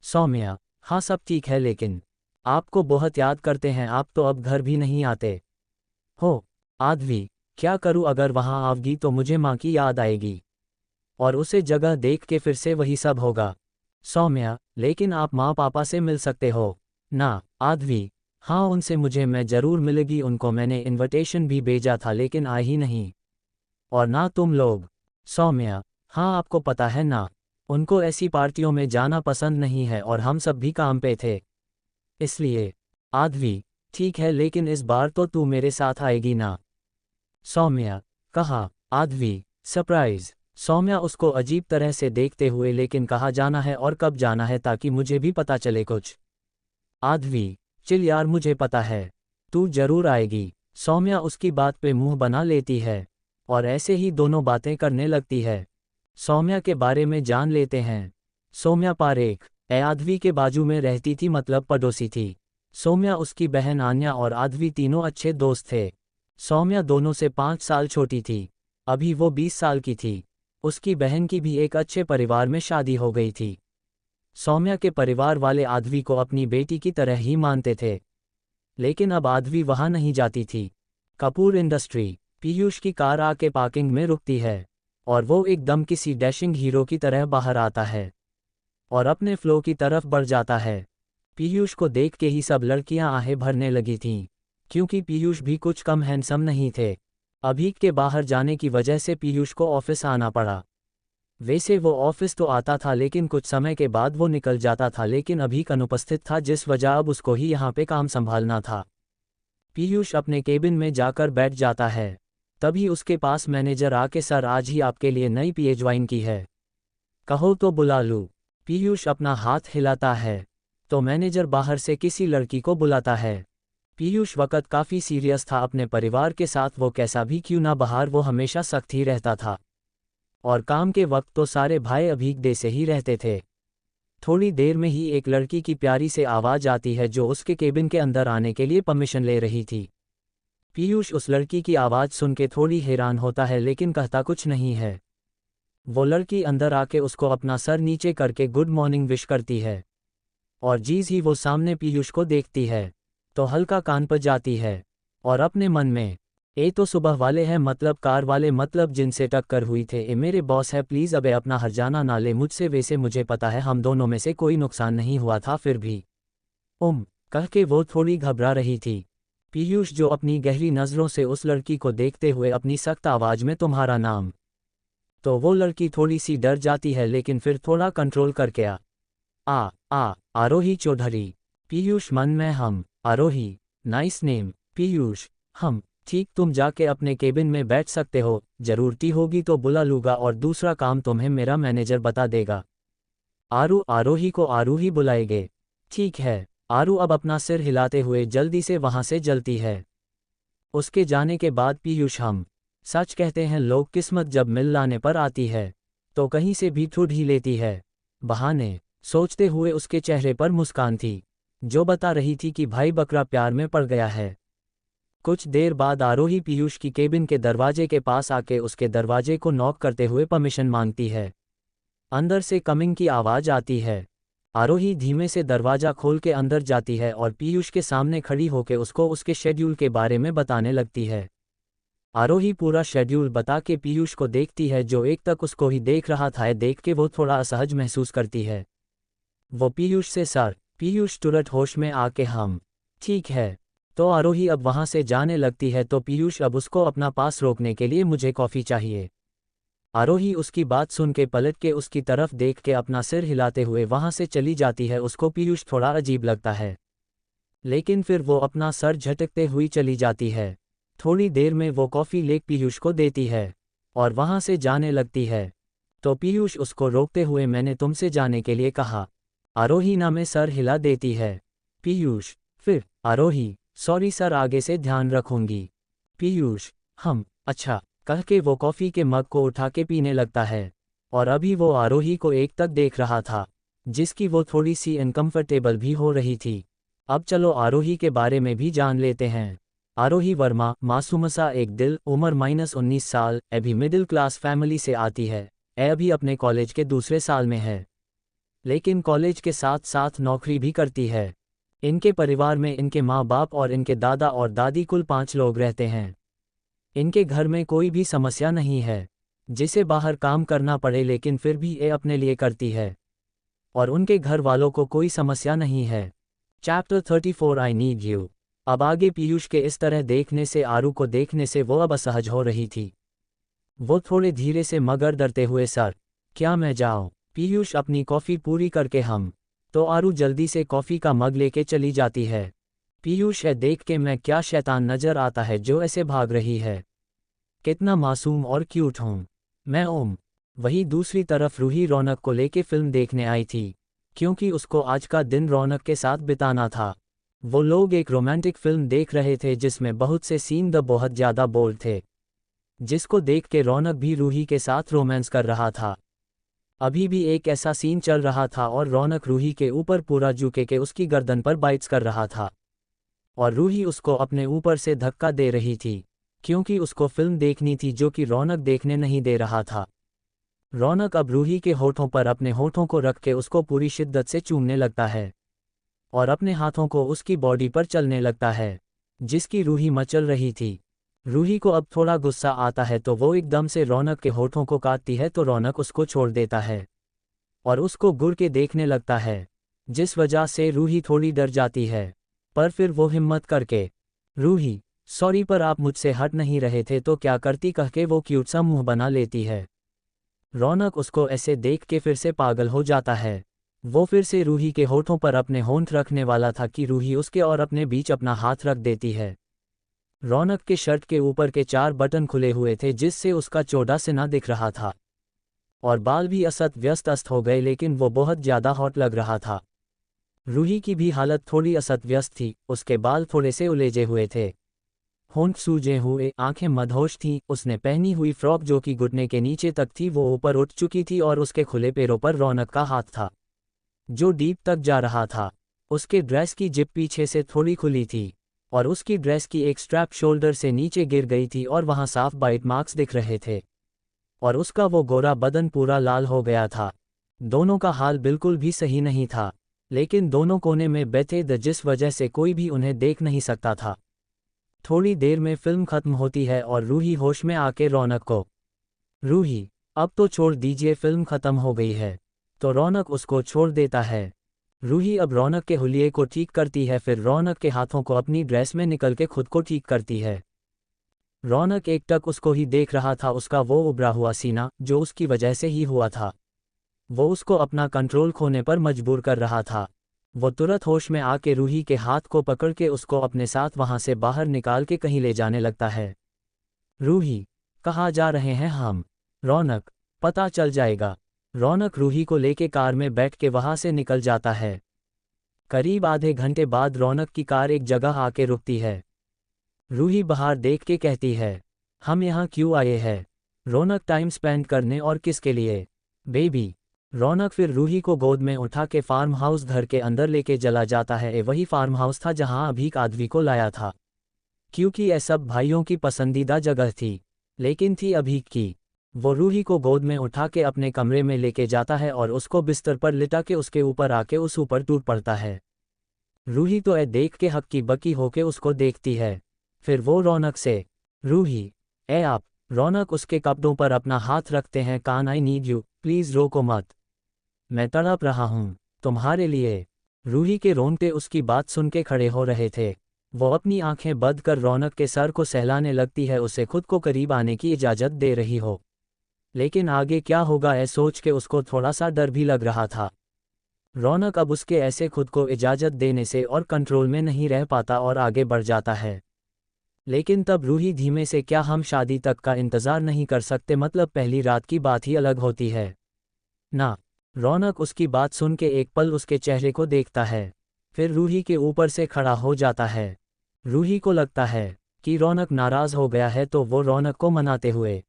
Speaker 1: सौम्या, हाँ सब ठीक है, लेकिन आपको बहुत याद करते हैं, आप तो अब घर भी नहीं आते हो। आदवी, क्या करूँ, अगर वहाँ आओगी तो मुझे माँ की याद आएगी और उसे जगह देख के फिर से वही सब होगा। सौम्या, लेकिन आप माँ पापा से मिल सकते हो ना? आदवी, हाँ उनसे मुझे मैं ज़रूर मिलेगी, उनको मैंने इनविटेशन भी भेजा था लेकिन आए ही नहीं, और ना तुम लोग। सौम्या, हाँ आपको पता है ना, उनको ऐसी पार्टियों में जाना पसंद नहीं है और हम सब भी काम पे थे इसलिए। आदवी, ठीक है लेकिन इस बार तो तू मेरे साथ आएगी ना? सौम्या, कहा। आदवी, सरप्राइज। सौम्या उसको अजीब तरह से देखते हुए, लेकिन कहाँ जाना है और कब जाना है ताकि मुझे भी पता चले कुछ? आदवी, चिल यार मुझे पता है, तू जरूर आएगी। सौम्या उसकी बात पे मुंह बना लेती है और ऐसे ही दोनों बातें करने लगती है। सौम्या के बारे में जान लेते हैं। सौम्या पारेख आदवी के बाजू में रहती थी, मतलब पड़ोसी थी। सौम्या, उसकी बहन आन्या और आदवी तीनों अच्छे दोस्त थे। सौम्या दोनों से 5 साल छोटी थी, अभी वो 20 साल की थी। उसकी बहन की भी एक अच्छे परिवार में शादी हो गई थी। सौम्या के परिवार वाले आदवी को अपनी बेटी की तरह ही मानते थे, लेकिन अब आदवी वहां नहीं जाती थी। कपूर इंडस्ट्री। पीयूष की कार आके पार्किंग में रुकती है और वो एकदम किसी डैशिंग हीरो की तरह बाहर आता है और अपने फ्लो की तरफ बढ़ जाता है। पीयूष को देख के ही सब लड़कियां आहें भरने लगी थीं, क्योंकि पीयूष भी कुछ कम हैंडसम नहीं थे। अभी के बाहर जाने की वजह से पीयूष को ऑफिस आना पड़ा। वैसे वो ऑफिस तो आता था लेकिन कुछ समय के बाद वो निकल जाता था, लेकिन अभी अनुपस्थित था जिस वजह अब उसको ही यहाँ पे काम संभालना था। पीयूष अपने केबिन में जाकर बैठ जाता है, तभी उसके पास मैनेजर आके, सर आज ही आपके लिए नई पीए ज्वाइन की है, कहो तो बुला लूँ? पीयूष अपना हाथ हिलाता है तो मैनेजर बाहर से किसी लड़की को बुलाता है। पीयूष वक्त काफ़ी सीरियस था अपने परिवार के साथ, वो कैसा भी क्यों ना बाहर वो हमेशा सख्त ही रहता था और काम के वक्त तो सारे भाई अभीक दे से ही रहते थे। थोड़ी देर में ही एक लड़की की प्यारी से आवाज़ आती है जो उसके केबिन के अंदर आने के लिए परमिशन ले रही थी। पीयूष उस लड़की की आवाज़ सुन के थोड़ी हैरान होता है लेकिन कहता कुछ नहीं है। वो लड़की अंदर आके उसको अपना सर नीचे करके गुड मॉर्निंग विश करती है, और जीज ही वो सामने पीयूष को देखती है तो हल्का कान पर जाती है और अपने मन में, ए तो सुबह वाले हैं, मतलब कार वाले, मतलब जिनसे टक्कर हुई थे, ए मेरे बॉस है, प्लीज़ अबे अपना हर्जाना ना ले मुझसे, वैसे मुझे पता है हम दोनों में से कोई नुकसान नहीं हुआ था, फिर भी कह के वो थोड़ी घबरा रही थी। पीयूष जो अपनी गहरी नज़रों से उस लड़की को देखते हुए अपनी सख्त आवाज़ में तुम्हारा नाम, तो वो लड़की थोड़ी सी डर जाती है लेकिन फिर थोड़ा कंट्रोल करके आरोही चौधरी। पीयूष मन में आरोही, नाइस नेम पीयूष, ठीक, तुम जाके अपने केबिन में बैठ सकते हो, ज़रूरती होगी तो बुला लूँगा और दूसरा काम तुम्हें मेरा मैनेजर बता देगा। आरोही को आरूही बुलाएगे। ठीक है। आरू अब अपना सिर हिलाते हुए जल्दी से वहाँ से जलती है। उसके जाने के बाद पीयूष, सच कहते हैं लोग, किस्मत जब मिल लाने पर आती है तो कहीं से भी ढूंढ ही लेती है बहाने। सोचते हुए उसके चेहरे पर मुस्कान थी जो बता रही थी कि भाई बकरा प्यार में पड़ गया है। कुछ देर बाद आरोही पीयूष की केबिन के दरवाजे के पास आके उसके दरवाजे को नॉक करते हुए परमिशन मांगती है। अंदर से कमिंग की आवाज़ आती है। आरोही धीमे से दरवाज़ा खोल के अंदर जाती है और पीयूष के सामने खड़ी होकर उसको उसके शेड्यूल के बारे में बताने लगती है। आरोही पूरा शेड्यूल बता के पीयूष को देखती है जो एक तक उसको ही देख रहा था। देख के वो थोड़ा असहज महसूस करती है। वो पीयूष से, सर। पीयूष तुरंत होश में आके, ठीक है। तो आरोही अब वहाँ से जाने लगती है तो पीयूष, अब उसको अपना पास रोकने के लिए मुझे कॉफ़ी चाहिए। आरोही उसकी बात सुन के पलट के उसकी तरफ देख के अपना सिर हिलाते हुए वहाँ से चली जाती है। उसको पीयूष थोड़ा अजीब लगता है लेकिन फिर वो अपना सर झटकते हुई चली जाती है। थोड़ी देर में वो कॉफ़ी लेक पीयूष को देती है और वहाँ से जाने लगती है तो पीयूष उसको रोकते हुए, मैंने तुमसे जाने के लिए कहा। आरोही ना में सर हिला देती है। पीयूष, फिर आरोही, सॉरी सर, आगे से ध्यान रखूंगी। पीयूष, अच्छा, कह के वो कॉफ़ी के मग को उठा के पीने लगता है और अभी वो आरोही को एक तक देख रहा था जिसकी वो थोड़ी सी अनकंफर्टेबल भी हो रही थी। अब चलो आरोही के बारे में भी जान लेते हैं। आरोही वर्मा, मासूमसा एक दिल, उम्र -19 साल, अभी मिडिल क्लास फैमिली से आती है। अभी अपने कॉलेज के दूसरे साल में है लेकिन कॉलेज के साथ साथ नौकरी भी करती है। इनके परिवार में इनके माँ बाप और इनके दादा और दादी कुल 5 लोग रहते हैं। इनके घर में कोई भी समस्या नहीं है जिसे बाहर काम करना पड़े, लेकिन फिर भी ये अपने लिए करती है और उनके घर वालों को कोई समस्या नहीं है। Chapter 34 I need you. अब आगे पीयूष के इस तरह देखने से, आरू को देखने से वो अब असहज हो रही थी। वो थोड़े धीरे से मगर डरते हुए, सर क्या मैं जाऊं? पीयूष अपनी कॉफ़ी पूरी करके तो आरू जल्दी से कॉफ़ी का मग लेके चली जाती है। पीयूष है देख के, मैं क्या शैतान नज़र आता है जो ऐसे भाग रही है, कितना मासूम और क्यूट हूँ मैं। वही दूसरी तरफ रूही रौनक को लेके फिल्म देखने आई थी क्योंकि उसको आज का दिन रौनक के साथ बिताना था। वो लोग एक रोमांटिक फिल्म देख रहे थे जिसमें बहुत से सीन बहुत ज़्यादा बोल्ड थे, जिसको देख के रौनक भी रूही के साथ रोमांस कर रहा था। अभी भी एक ऐसा सीन चल रहा था और रौनक रूही के ऊपर पूरा झुके के उसकी गर्दन पर बाइट्स कर रहा था और रूही उसको अपने ऊपर से धक्का दे रही थी क्योंकि उसको फिल्म देखनी थी जो कि रौनक देखने नहीं दे रहा था। रौनक अब रूही के होठों पर अपने होठों को रख के उसको पूरी शिद्दत से चूमने लगता है और अपने हाथों को उसकी बॉडी पर चलने लगता है जिसकी रूही मचल रही थी। रूही को अब थोड़ा गुस्सा आता है तो वो एकदम से रौनक के होठों को काटती है तो रौनक उसको छोड़ देता है और उसको घूर के देखने लगता है, जिस वजह से रूही थोड़ी डर जाती है। पर फिर वो हिम्मत करके, रूही सॉरी पर आप मुझसे हट नहीं रहे थे तो क्या करती, कह के वो क्यूट सा मुंह बना लेती है। रौनक उसको ऐसे देख के फिर से पागल हो जाता है। वो फिर से रूही के होठों पर अपने होंठ रखने वाला था कि रूही उसके और अपने बीच अपना हाथ रख देती है। रौनक के शर्ट के ऊपर के 4 बटन खुले हुए थे जिससे उसका चौड़ा सीना दिख रहा था और बाल भी असत व्यस्त हो गए, लेकिन वो बहुत ज़्यादा हॉट लग रहा था। रूही की भी हालत थोड़ी असत व्यस्त थी, उसके बाल थोड़े से उलेजे हुए थे, होंठ सूजे हुए, आंखें मदहोश थीं। उसने पहनी हुई फ्रॉक जो कि घुटने के नीचे तक थी वो ऊपर उठ चुकी थी और उसके खुले पैरों पर रौनक का हाथ था। जो डीप तक जा रहा था। उसके ड्रेस की जिप पीछे से थोड़ी खुली थी और उसकी ड्रेस की एक स्ट्रैप शोल्डर से नीचे गिर गई थी और वहां साफ बाइट मार्क्स दिख रहे थे। और उसका वो गोरा बदन पूरा लाल हो गया था। दोनों का हाल बिल्कुल भी सही नहीं था, लेकिन दोनों कोने में बैठे थे जिस वजह से कोई भी उन्हें देख नहीं सकता था। थोड़ी देर में फिल्म खत्म होती है और रूही होश में आके रौनक को, रूही, अब तो छोड़ दीजिए, फिल्म खत्म हो गई है। तो रौनक उसको छोड़ देता है। रूही अब रौनक के हुलिये को ठीक करती है, फिर रौनक के हाथों को अपनी ड्रेस में निकल के खुद को ठीक करती है। रौनक एकटक उसको ही देख रहा था, उसका वो उभरा हुआ सीना जो उसकी वजह से ही हुआ था, वो उसको अपना कंट्रोल खोने पर मजबूर कर रहा था। वो तुरंत होश में आके रूही के हाथ को पकड़ के उसको अपने साथ वहां से बाहर निकाल के कहीं ले जाने लगता है। रूही, कहाँ जा रहे हैं हम? रौनक, पता चल जाएगा। रौनक रूही को लेके कार में बैठ के वहां से निकल जाता है। करीब आधे घंटे बाद रौनक की कार एक जगह आके रुकती है। रूही बाहर देख के कहती है, हम यहाँ क्यों आए हैं? रौनक, टाइम स्पेंड करने, और किसके लिए? बेबी। रौनक फिर रूही को गोद में उठा के फार्म हाउस घर के अंदर लेके चला जाता है। वही फार्म हाउस था जहां अभी आदवी को लाया था, क्योंकि ये सब भाइयों की पसंदीदा जगह थी, लेकिन थी अभी की। वो रूही को गोद में उठा के अपने कमरे में लेके जाता है और उसको बिस्तर पर लिटा के उसके ऊपर आके उस ऊपर टूट पड़ता है। रूही तो ए देख के हक्की बक्की होके उसको देखती है। फिर वो रौनक से, रूही, ए आप। रौनक उसके कपड़ों पर अपना हाथ रखते हैं, कान, आई नीड यू, प्लीज रोको मत, मैं तड़प रहा हूँ तुम्हारे लिए। रूही के रोंगटे उसकी बात सुन के खड़े हो रहे थे। वो अपनी आंखें बंद कर रौनक के सर को सहलाने लगती है, उसे खुद को करीब आने की इजाज़त दे रही हो। लेकिन आगे क्या होगा ये सोच के उसको थोड़ा सा डर भी लग रहा था। रौनक अब उसके ऐसे खुद को इजाज़त देने से और कंट्रोल में नहीं रह पाता और आगे बढ़ जाता है। लेकिन तब रूही धीमे से, क्या हम शादी तक का इंतज़ार नहीं कर सकते? मतलब पहली रात की बात ही अलग होती है ना। रौनक उसकी बात सुन के एक पल उसके चेहरे को देखता है, फिर रूही के ऊपर से खड़ा हो जाता है। रूही को लगता है कि रौनक नाराज़ हो गया है, तो वो रौनक को मनाते हुए,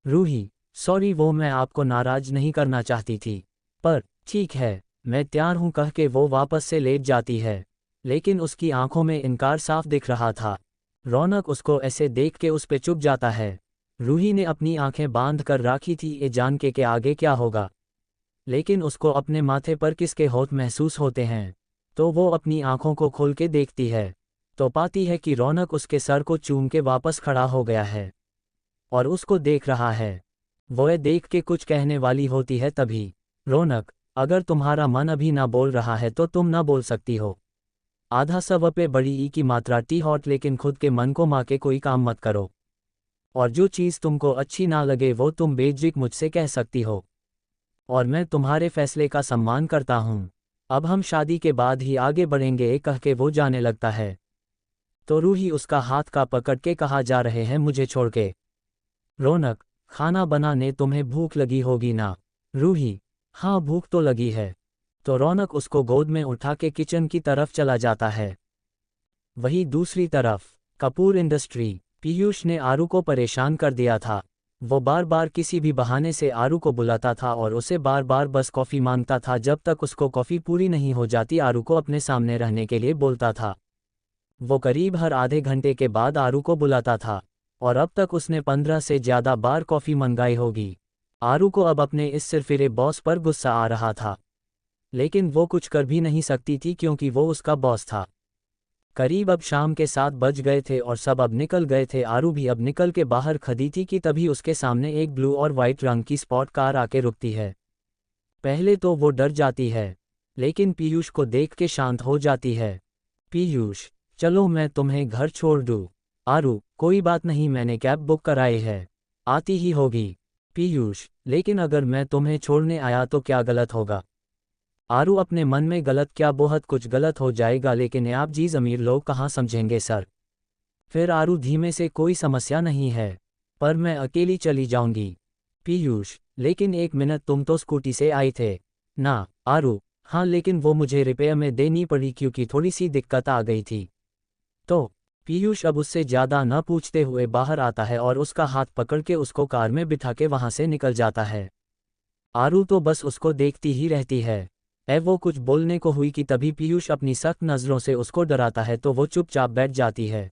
Speaker 1: रूही, सॉरी, वो मैं आपको नाराज़ नहीं करना चाहती थी, पर ठीक है, मैं तैयार हूँ, कह के वो वापस से लेट जाती है। लेकिन उसकी आंखों में इनकार साफ दिख रहा था। रौनक उसको ऐसे देख के उस पे चुप जाता है। रूही ने अपनी आंखें बांध कर राखी थी ये जान के आगे क्या होगा, लेकिन उसको अपने माथे पर किसके होठ महसूस होते हैं। तो वो अपनी आंखों को खोल के देखती है, तो पाती है कि रौनक उसके सर को चूम के वापस खड़ा हो गया है और उसको देख रहा है। वो ये देख के कुछ कहने वाली होती है, तभी, रौनक, अगर तुम्हारा मन अभी ना बोल रहा है तो तुम ना बोल सकती हो। आधा सव पे बड़ी ई की मात्रा टी हॉट, लेकिन खुद के मन को माँ के कोई काम मत करो। और जो चीज़ तुमको अच्छी ना लगे वो तुम बेझिझक मुझसे कह सकती हो, और मैं तुम्हारे फैसले का सम्मान करता हूँ। अब हम शादी के बाद ही आगे बढ़ेंगे, कह के वो जाने लगता है। तो रूही उसका हाथ का पकड़ के, कहा जा रहे हैं मुझे छोड़ के? रौनक, खाना बनाने, तुम्हें भूख लगी होगी ना? रूही, हाँ भूख तो लगी है। तो रौनक उसको गोद में उठा के किचन की तरफ चला जाता है। वहीं दूसरी तरफ कपूर इंडस्ट्री, पीयूष ने आरू को परेशान कर दिया था। वो बार बार किसी भी बहाने से आरू को बुलाता था और उसे बार बार बस कॉफ़ी मांगता था। जब तक उसको कॉफ़ी पूरी नहीं हो जाती आरू को अपने सामने रहने के लिए बोलता था। वो करीब हर आधे घंटे के बाद आरू को बुलाता था और अब तक उसने 15 से ज़्यादा बार कॉफ़ी मंगाई होगी। आरू को अब अपने इस सिरफिरे बॉस पर गुस्सा आ रहा था, लेकिन वो कुछ कर भी नहीं सकती थी क्योंकि वो उसका बॉस था। करीब अब शाम के 7 बज गए थे और सब अब निकल गए थे। आरू भी अब निकल के बाहर खड़ी थी कि तभी उसके सामने एक ब्लू और वाइट रंग की स्पॉट कार आके रुकती है। पहले तो वो डर जाती है, लेकिन पीयूष को देख के शांत हो जाती है। पीयूष, चलो मैं तुम्हें घर छोड़ दूँ। आरू, कोई बात नहीं, मैंने कैब बुक कराई है, आती ही होगी। पीयूष, लेकिन अगर मैं तुम्हें छोड़ने आया तो क्या गलत होगा? आरू अपने मन में, गलत क्या, बहुत कुछ गलत हो जाएगा, लेकिन आप जी अमीर लोग कहाँ समझेंगे सर। फिर आरू धीमे से, कोई समस्या नहीं है, पर मैं अकेली चली जाऊंगी। पीयूष, लेकिन एक मिनट, तुम तो स्कूटी से आए थे ना? आरू, हाँ, लेकिन वो मुझे रिपेयर में देनी पड़ी क्योंकि थोड़ी सी दिक्कत आ गई थी। तो पीयूष अब उससे ज़्यादा न पूछते हुए बाहर आता है और उसका हाथ पकड़ के उसको कार में बिठा के वहाँ से निकल जाता है। आरू तो बस उसको देखती ही रहती है। वो कुछ बोलने को हुई कि तभी पीयूष अपनी सख्त नज़रों से उसको डराता है तो वो चुपचाप बैठ जाती है।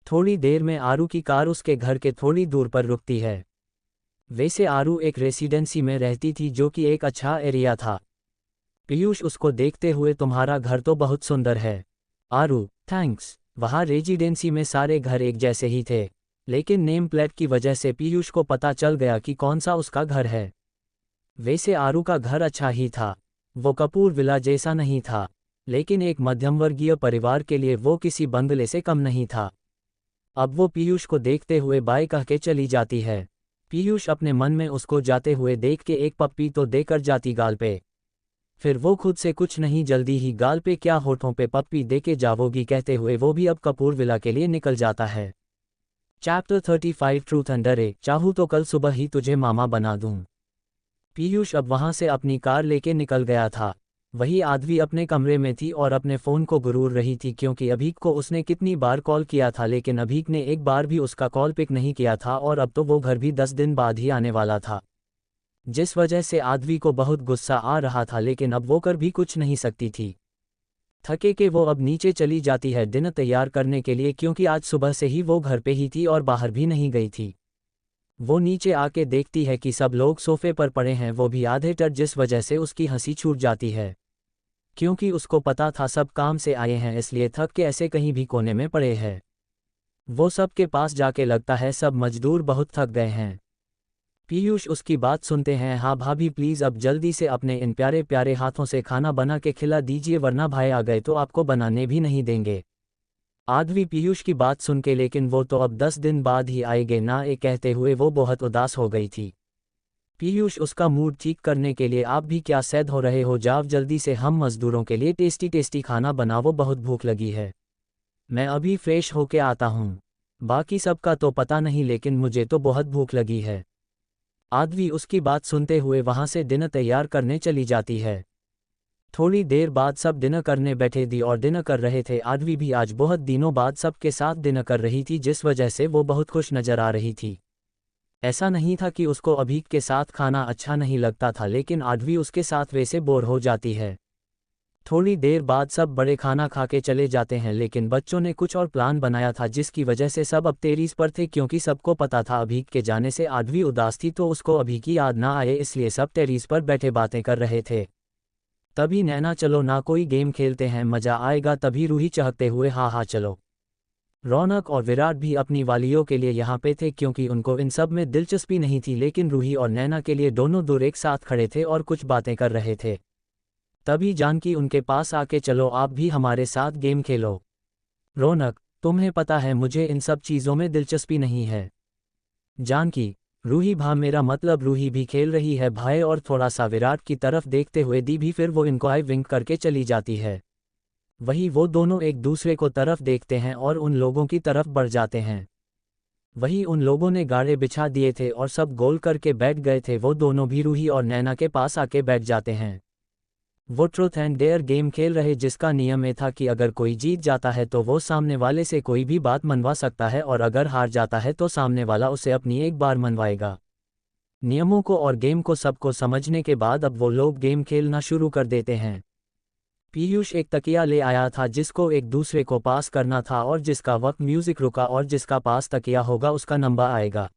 Speaker 1: थोड़ी देर में आरू की कार उसके घर के थोड़ी दूर पर रुकती है। वैसे आरू एक रेसिडेंसी में रहती थी जो कि एक अच्छा एरिया था। पीयूष उसको देखते हुए, तुम्हारा घर तो बहुत सुंदर है। आरू, थैंक्स। वहाँ रेजिडेंसी में सारे घर एक जैसे ही थे, लेकिन नेम प्लेट की वजह से पीयूष को पता चल गया कि कौन सा उसका घर है। वैसे आरू का घर अच्छा ही था, वो कपूर विला जैसा नहीं था, लेकिन एक मध्यमवर्गीय परिवार के लिए वो किसी बंगले से कम नहीं था। अब वो पीयूष को देखते हुए बाय कह के चली जाती है। पीयूष अपने मन में उसको जाते हुए देख के एक पप्पी तो देकर जाती गाल पे। फिर वो खुद से कुछ नहीं जल्दी ही गाल पे क्या होठों पे पप्पी दे के जावोगी कहते हुए वो भी अब कपूर विला के लिए निकल जाता है। चैप्टर 35 ट्रूथ अंडर ए, चाहूँ तो कल सुबह ही तुझे मामा बना दूँ। पीयूष अब वहाँ से अपनी कार लेके निकल गया था। वही आदवी अपने कमरे में थी और अपने फ़ोन को गुरूर रही थी क्योंकि अभीक को उसने कितनी बार कॉल किया था लेकिन अभीक ने एक बार भी उसका कॉल पिक नहीं किया था और अब तो वो घर भी 10 दिन बाद ही आने वाला था, जिस वजह से आदवी को बहुत गुस्सा आ रहा था लेकिन अब वो कर भी कुछ नहीं सकती थी। थके के वो अब नीचे चली जाती है डिनर तैयार करने के लिए क्योंकि आज सुबह से ही वो घर पे ही थी और बाहर भी नहीं गई थी। वो नीचे आके देखती है कि सब लोग सोफे पर पड़े हैं, वो भी आधे टट, जिस वजह से उसकी हंसी छूट जाती है क्योंकि उसको पता था सब काम से आए हैं इसलिए थक के ऐसे कहीं भी कोने में पड़े हैं। वो सब के पास जाके लगता है सब मजदूर बहुत थक गए हैं। पीयूष उसकी बात सुनते हैं, हाँ भाभी प्लीज़ अब जल्दी से अपने इन प्यारे प्यारे हाथों से खाना बना के खिला दीजिए वरना भाई आ गए तो आपको बनाने भी नहीं देंगे। आदवी पीयूष की बात सुन के, लेकिन वो तो अब 10 दिन बाद ही आएंगे ना, ये कहते हुए वो बहुत उदास हो गई थी। पीयूष उसका मूड ठीक करने के लिए, आप भी क्या सैद हो रहे हो, जाओ जल्दी से हम मजदूरों के लिए टेस्टी टेस्टी खाना बनाओ, बहुत भूख लगी है। मैं अभी फ्रेश होके आता हूँ, बाकी सबका तो पता नहीं लेकिन मुझे तो बहुत भूख लगी है। आदवी उसकी बात सुनते हुए वहाँ से डिनर तैयार करने चली जाती है। थोड़ी देर बाद सब डिनर करने बैठे थी और डिनर कर रहे थे। आदवी भी आज बहुत दिनों बाद सबके साथ डिनर कर रही थी जिस वजह से वो बहुत खुश नजर आ रही थी। ऐसा नहीं था कि उसको अभीक के साथ खाना अच्छा नहीं लगता था, लेकिन आदवी उसके साथ वैसे बोर हो जाती है। थोड़ी देर बाद सब बड़े खाना खा के चले जाते हैं लेकिन बच्चों ने कुछ और प्लान बनाया था जिसकी वजह से सब अब तेरीज पर थे क्योंकि सबको पता था अभीक के जाने से आदवी उदास थी तो उसको अभी की याद ना आए, इसलिए सब टेरीज पर बैठे बातें कर रहे थे। तभी नैना, चलो ना कोई गेम खेलते हैं, मजा आएगा। तभी रूही चहकते हुए, हाँ हाँ चलो। रौनक और विराट भी अपनी वालियों के लिए यहाँ पे थे क्योंकि उनको इन सब में दिलचस्पी नहीं थी, लेकिन रूही और नैना के लिए दोनों दूर एक साथ खड़े थे और कुछ बातें कर रहे थे। तभी जानकी उनके पास आके, चलो आप भी हमारे साथ गेम खेलो। रौनक, तुम्हें पता है मुझे इन सब चीज़ों में दिलचस्पी नहीं है। जानकी, रूही भा, मेरा मतलब रूही भी खेल रही है भाई, और थोड़ा सा विराट की तरफ देखते हुए दी भी, फिर वो इनको आई विंक करके चली जाती है। वही वो दोनों एक दूसरे को तरफ देखते हैं और उन लोगों की तरफ बढ़ जाते हैं। वही उन लोगों ने गाड़े बिछा दिए थे और सब गोल करके बैठ गए थे, वो दोनों भी रूही और नैना के पास आके बैठ जाते हैं। वो ट्रूथ एंड डेयर गेम खेल रहे जिसका नियम ये था कि अगर कोई जीत जाता है तो वो सामने वाले से कोई भी बात मनवा सकता है और अगर हार जाता है तो सामने वाला उसे अपनी एक बार मनवाएगा। नियमों को और गेम को सबको समझने के बाद अब वो लोग गेम खेलना शुरू कर देते हैं। पीयूष एक तकिया ले आया था जिसको एक दूसरे को पास करना था और जिसका वक्त म्यूजिक रुका और जिसका पास तकिया होगा उसका नंबर आएगा।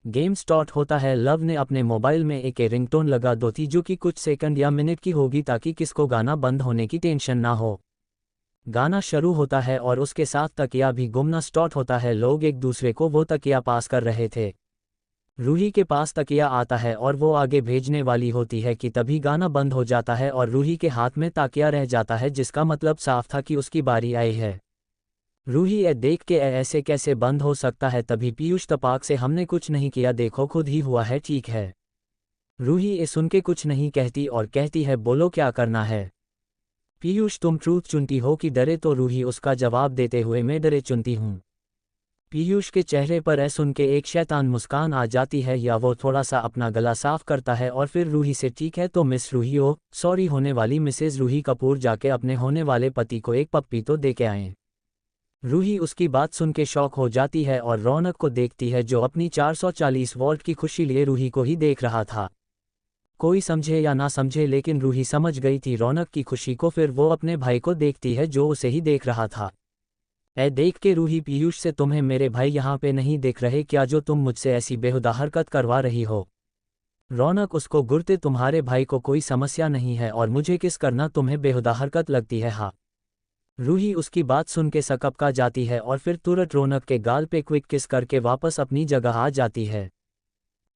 Speaker 1: गेम स्टार्ट होता है। लव ने अपने मोबाइल में एक रिंगटोन लगा दो थी जो कि कुछ सेकंड या मिनट की होगी ताकि किसको गाना बंद होने की टेंशन ना हो। गाना शुरू होता है और उसके साथ तकिया भी घूमना स्टार्ट होता है। लोग एक दूसरे को वो तकिया पास कर रहे थे। रूही के पास तकिया आता है और वो आगे भेजने वाली होती है कि तभी गाना बंद हो जाता है और रूही के हाथ में तकिया रह जाता है, जिसका मतलब साफ था कि उसकी बारी आई है। रूही देख के ऐसे कैसे बंद हो सकता है। तभी पीयूष तपाक से, हमने कुछ नहीं किया, देखो खुद ही हुआ है, ठीक है। रूही ये सुन के कुछ नहीं कहती और कहती है, बोलो क्या करना है। पीयूष, तुम ट्रूथ चुनती हो कि डरे? तो रूही उसका जवाब देते हुए, मैं डरे चुनती हूँ। पीयूष के चेहरे पर सुन के एक शैतान मुस्कान आ जाती है, या वो थोड़ा सा अपना गला साफ करता है और फिर रूही से, ठीक है तो मिस रूही हो, सॉरी होने वाली मिसेज रूही कपूर, जाके अपने होने वाले पति को एक पप्पी तो दे के आएं। रूही उसकी बात सुन के शॉक हो जाती है और रौनक को देखती है जो अपनी 440 वॉल्ट की खुशी लिए रूही को ही देख रहा था। कोई समझे या ना समझे लेकिन रूही समझ गई थी रौनक की खुशी को। फिर वो अपने भाई को देखती है जो उसे ही देख रहा था। ऐ देख के रूही पीयूष से, तुम्हें मेरे भाई यहाँ पे नहीं दिख रहे क्या जो तुम मुझसे ऐसी बेहुदा हरकत करवा रही हो? रौनक उसको गुर्ते, तुम्हारे भाई को कोई समस्या नहीं है और मुझे किस करना तुम्हें बेहुदा हरकत लगती है? हाँ। रूही उसकी बात सुन के सकपका जाती है और फिर तुरंत रौनक के गाल पे क्विक किस करके वापस अपनी जगह आ जाती है।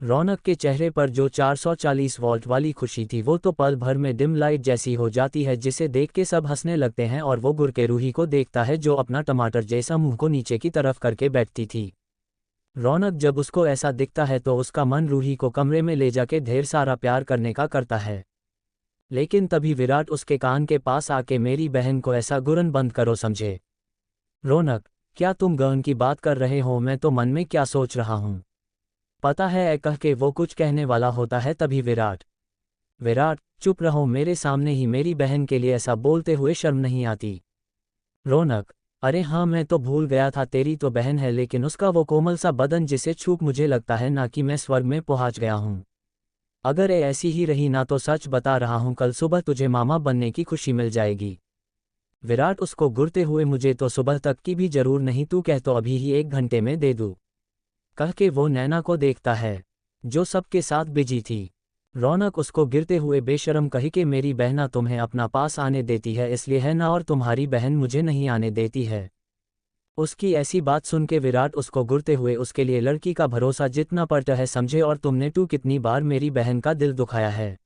Speaker 1: रौनक के चेहरे पर जो 440 वोल्ट वाली खुशी थी वो तो पल भर में डिम लाइट जैसी हो जाती है, जिसे देख के सब हंसने लगते हैं और वो गुर के रूही को देखता है जो अपना टमाटर जैसा मुंह को नीचे की तरफ करके बैठती थी। रौनक जब उसको ऐसा दिखता है तो उसका मन रूही को कमरे में ले जाके ढेर सारा प्यार करने का करता है। लेकिन तभी विराट उसके कान के पास आके, मेरी बहन को ऐसा गुरन बंद करो, समझे? रौनक, क्या तुम गहन की बात कर रहे हो? मैं तो मन में क्या सोच रहा हूँ पता है? ऐ कह के वो कुछ कहने वाला होता है तभी विराट, चुप रहो, मेरे सामने ही मेरी बहन के लिए ऐसा बोलते हुए शर्म नहीं आती? रौनक, अरे हाँ, मैं तो भूल गया था, तेरी तो बहन है लेकिन उसका वो कोमल सा बदन जिसे छूक मुझे लगता है ना कि मैं स्वर्ग में पहुंच गया हूँ। अगर ये ऐसी ही रही ना तो सच बता रहा हूँ कल सुबह तुझे मामा बनने की खुशी मिल जाएगी। विराट उसको घूरते हुए, मुझे तो सुबह तक की भी जरूर नहीं, तू कह तो अभी ही 1 घंटे में दे दूँ, कह के वो नैना को देखता है जो सबके साथ बिजी थी। रौनक उसको गिरते हुए बेशर्म कही कि मेरी बहना तुम्हें अपना पास आने देती है इसलिए है ना, और तुम्हारी बहन मुझे नहीं आने देती है। उसकी ऐसी बात सुन के विराट उसको घुरते हुए, उसके लिए लड़की का भरोसा जितना पड़ता है समझे, और तुमने तू कितनी बार मेरी बहन का दिल दुखाया है।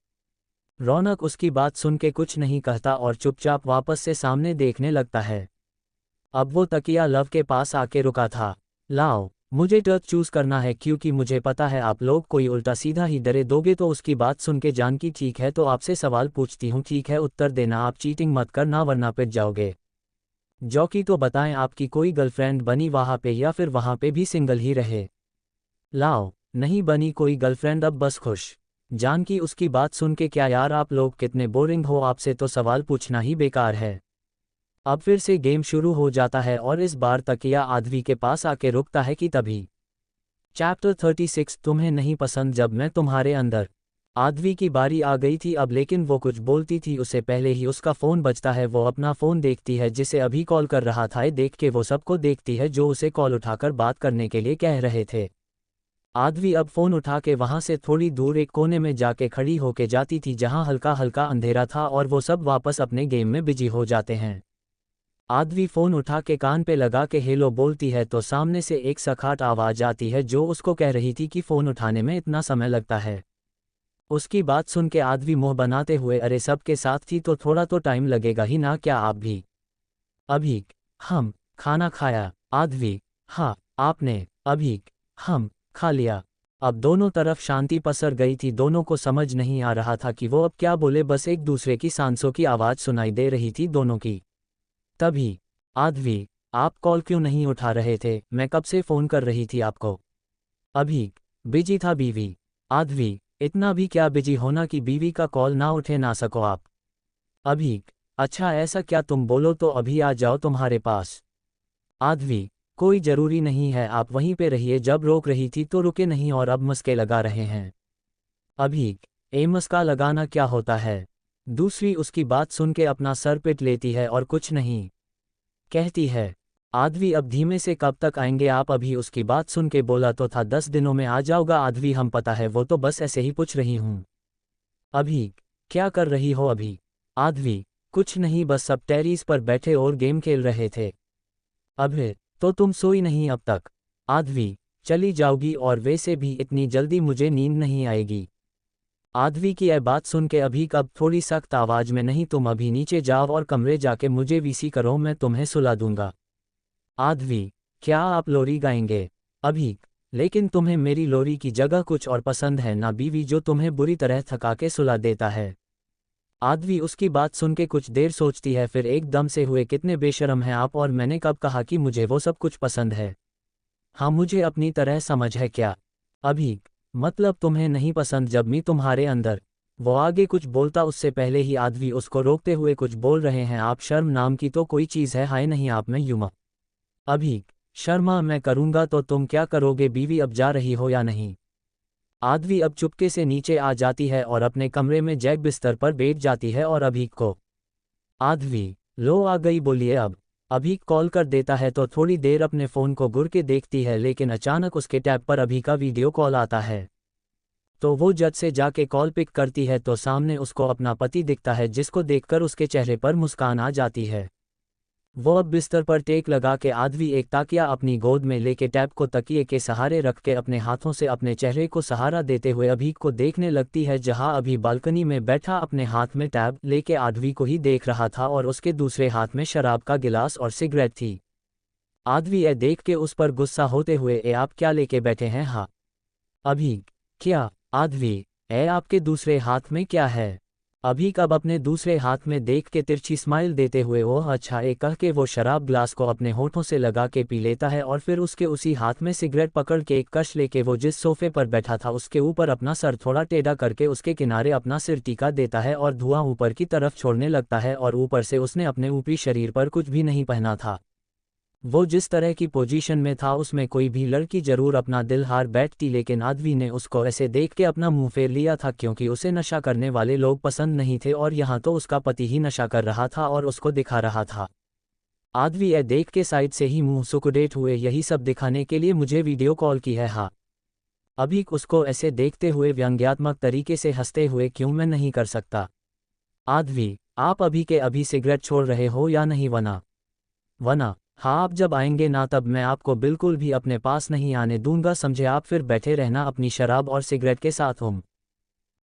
Speaker 1: रौनक उसकी बात सुन के कुछ नहीं कहता और चुपचाप वापस से सामने देखने लगता है। अब वो तकिया लव के पास आके रुका था। लाओ, मुझे टर्च चूज करना है क्योंकि मुझे पता है आप लोग कोई उल्टा सीधा ही डरे दोगे। तो उसकी बात सुन के जानकी, ठीक है तो आपसे सवाल पूछती हूँ, ठीक है उत्तर देना, आप चीटिंग मत करना वरना पिट जाओगे। जॉकी, तो बताएं आपकी कोई गर्लफ्रेंड बनी वहाँ पे या फिर वहाँ पे भी सिंगल ही रहे? लाओ, नहीं बनी कोई गर्लफ्रेंड, अब बस खुश। जानकी उसकी बात सुन के, क्या यार आप लोग कितने बोरिंग हो, आपसे तो सवाल पूछना ही बेकार है। अब फिर से गेम शुरू हो जाता है और इस बार तकिया आदवी के पास आके रुकता है कि तभी। चैप्टर 36, तुम्हें नहीं पसंद जब मैं तुम्हारे अंदर। आदवी की बारी आ गई थी अब, लेकिन वो कुछ बोलती थी उससे पहले ही उसका फ़ोन बजता है। वो अपना फ़ोन देखती है जिसे अभी कॉल कर रहा था। देख के वो सबको देखती है जो उसे कॉल उठाकर बात करने के लिए कह रहे थे। आदवी अब फ़ोन उठा के वहाँ से थोड़ी दूर एक कोने में जाके खड़ी होके जाती थी जहाँ हल्का हल्का अंधेरा था और वो सब वापस अपने गेम में बिजी हो जाते हैं। आदवी फ़ोन उठा के कान पे लगा के हेलो बोलती है तो सामने से एक सखाट आवाज़ आती है जो उसको कह रही थी कि फ़ोन उठाने में इतना समय लगता है। उसकी बात सुन के आदवी मुंह बनाते हुए, अरे सबके साथ थी तो थोड़ा तो टाइम लगेगा ही ना, क्या आप भी? अभी हम खाना खाया? आदवी, हाँ आपने? अभी हम खा लिया। अब दोनों तरफ शांति पसर गई थी, दोनों को समझ नहीं आ रहा था कि वो अब क्या बोले, बस एक दूसरे की सांसों की आवाज़ सुनाई दे रही थी दोनों की। तभी आदवी, आप कॉल क्यों नहीं उठा रहे थे? मैं कब से फ़ोन कर रही थी आपको। अभी बिजी था बीवी। आदवी, इतना भी क्या बिजी होना कि बीवी का कॉल ना उठे ना सको आप। अभी, अच्छा ऐसा क्या, तुम बोलो तो अभी आ जाओ तुम्हारे पास। आदवी, कोई ज़रूरी नहीं है, आप वहीं पे रहिए, जब रोक रही थी तो रुके नहीं और अब मस्के लगा रहे हैं। अभी, मस्का लगाना क्या होता है? दूसरी उसकी बात सुन के अपना सर पिट लेती है और कुछ नहीं कहती है। आदवी, अब धीमे से कब तक आएंगे आप? अभी उसकी बात सुन के बोला तो था 10 दिनों में आ जाऊंगा। आदवी, हम पता है, वो तो बस ऐसे ही पूछ रही हूँ। अभी, क्या कर रही हो अभी? आदवी, कुछ नहीं, बस सब टेरिस पर बैठे और गेम खेल रहे थे। अभी तो तुम सोई नहीं अब तक? आदवी, चली जाओगी और वैसे भी इतनी जल्दी मुझे नींद नहीं आएगी। आदवी की यह बात सुन के अभी कब थोड़ी सख्त आवाज़ में, नहीं तुम अभी नीचे जाओ और कमरे जाके मुझे वीसी करो, मैं तुम्हें सुला दूंगा। आदवी, क्या आप लोरी गाएंगे? अभी, लेकिन तुम्हें मेरी लोरी की जगह कुछ और पसंद है ना बीवी, जो तुम्हें बुरी तरह थका के सुला देता है। आदवी उसकी बात सुन के कुछ देर सोचती है फिर एकदम से, हुए कितने बेशर्म हैं आप, और मैंने कब कहा कि मुझे वो सब कुछ पसंद है? हाँ, मुझे अपनी तरह समझ है क्या? अभी, मतलब तुम्हें नहीं पसंद जब मैं तुम्हारे अंदर। वो आगे कुछ बोलता उससे पहले ही आदवी उसको रोकते हुए, कुछ बोल रहे हैं आप? शर्म नाम की तो कोई चीज़ है हाय नहीं आप में युमा। अभी, शर्मा मैं करूँगा तो तुम क्या करोगे बीवी, अब जा रही हो या नहीं? आदवी अब चुपके से नीचे आ जाती है और अपने कमरे में जैक बिस्तर पर बैठ जाती है और अभीक को, आदवी, लो आ गई, बोलिए अब। अभीक कॉल कर देता है तो थोड़ी देर अपने फ़ोन को घुर के देखती है, लेकिन अचानक उसके टैब पर अभी का वीडियो कॉल आता है। तो वो जज से जाके कॉल पिक करती है तो सामने उसको अपना पति दिखता है, जिसको देखकर उसके चेहरे पर मुस्कान आ जाती है। वो अब बिस्तर पर टेक लगा के आदवी एक ताकिया अपनी गोद में लेके टैब को तकिए के सहारे रख के अपने हाथों से अपने चेहरे को सहारा देते हुए अभीक को देखने लगती है, जहां अभी बालकनी में बैठा अपने हाथ में टैब लेके आदवी को ही देख रहा था और उसके दूसरे हाथ में शराब का गिलास और सिगरेट थी। आदवी ए देख के उस पर गुस्सा होते हुए, ए आप क्या लेके बैठे हैं? हाँ। अभीक, क्या? आदवी, ए आपके दूसरे हाथ में क्या है? अभीक अब अपने दूसरे हाथ में देख के तिरछी स्माइल देते हुए ओह अच्छा ए कह के वो शराब ग्लास को अपने होठों से लगा के पी लेता है और फिर उसके उसी हाथ में सिगरेट पकड़ के एक कश लेके वो जिस सोफे पर बैठा था उसके ऊपर अपना सर थोड़ा टेढ़ा करके उसके किनारे अपना सिर टीका देता है और धुआं ऊपर की तरफ छोड़ने लगता है। और ऊपर से उसने अपने ऊपरी शरीर पर कुछ भी नहीं पहना था। वो जिस तरह की पोजीशन में था उसमें कोई भी लड़की जरूर अपना दिल हार बैठती, लेकिन आदवी ने उसको ऐसे देख के अपना मुंह फेर लिया था, क्योंकि उसे नशा करने वाले लोग पसंद नहीं थे और यहाँ तो उसका पति ही नशा कर रहा था और उसको दिखा रहा था। आदवी ए देख के साइड से ही मुंह सुकुडेट हुए, यही सब दिखाने के लिए मुझे वीडियो कॉल की है? हाँ। अभी उसको ऐसे देखते हुए व्यंग्यात्मक तरीके से हंसते हुए, क्यों मैं नहीं कर सकता? आदवी, आप अभी के अभी सिगरेट छोड़ रहे हो या नहीं? वना, हाँ आप जब आएंगे ना तब मैं आपको बिल्कुल भी अपने पास नहीं आने दूंगा, समझे आप? फिर बैठे रहना अपनी शराब और सिगरेट के साथ।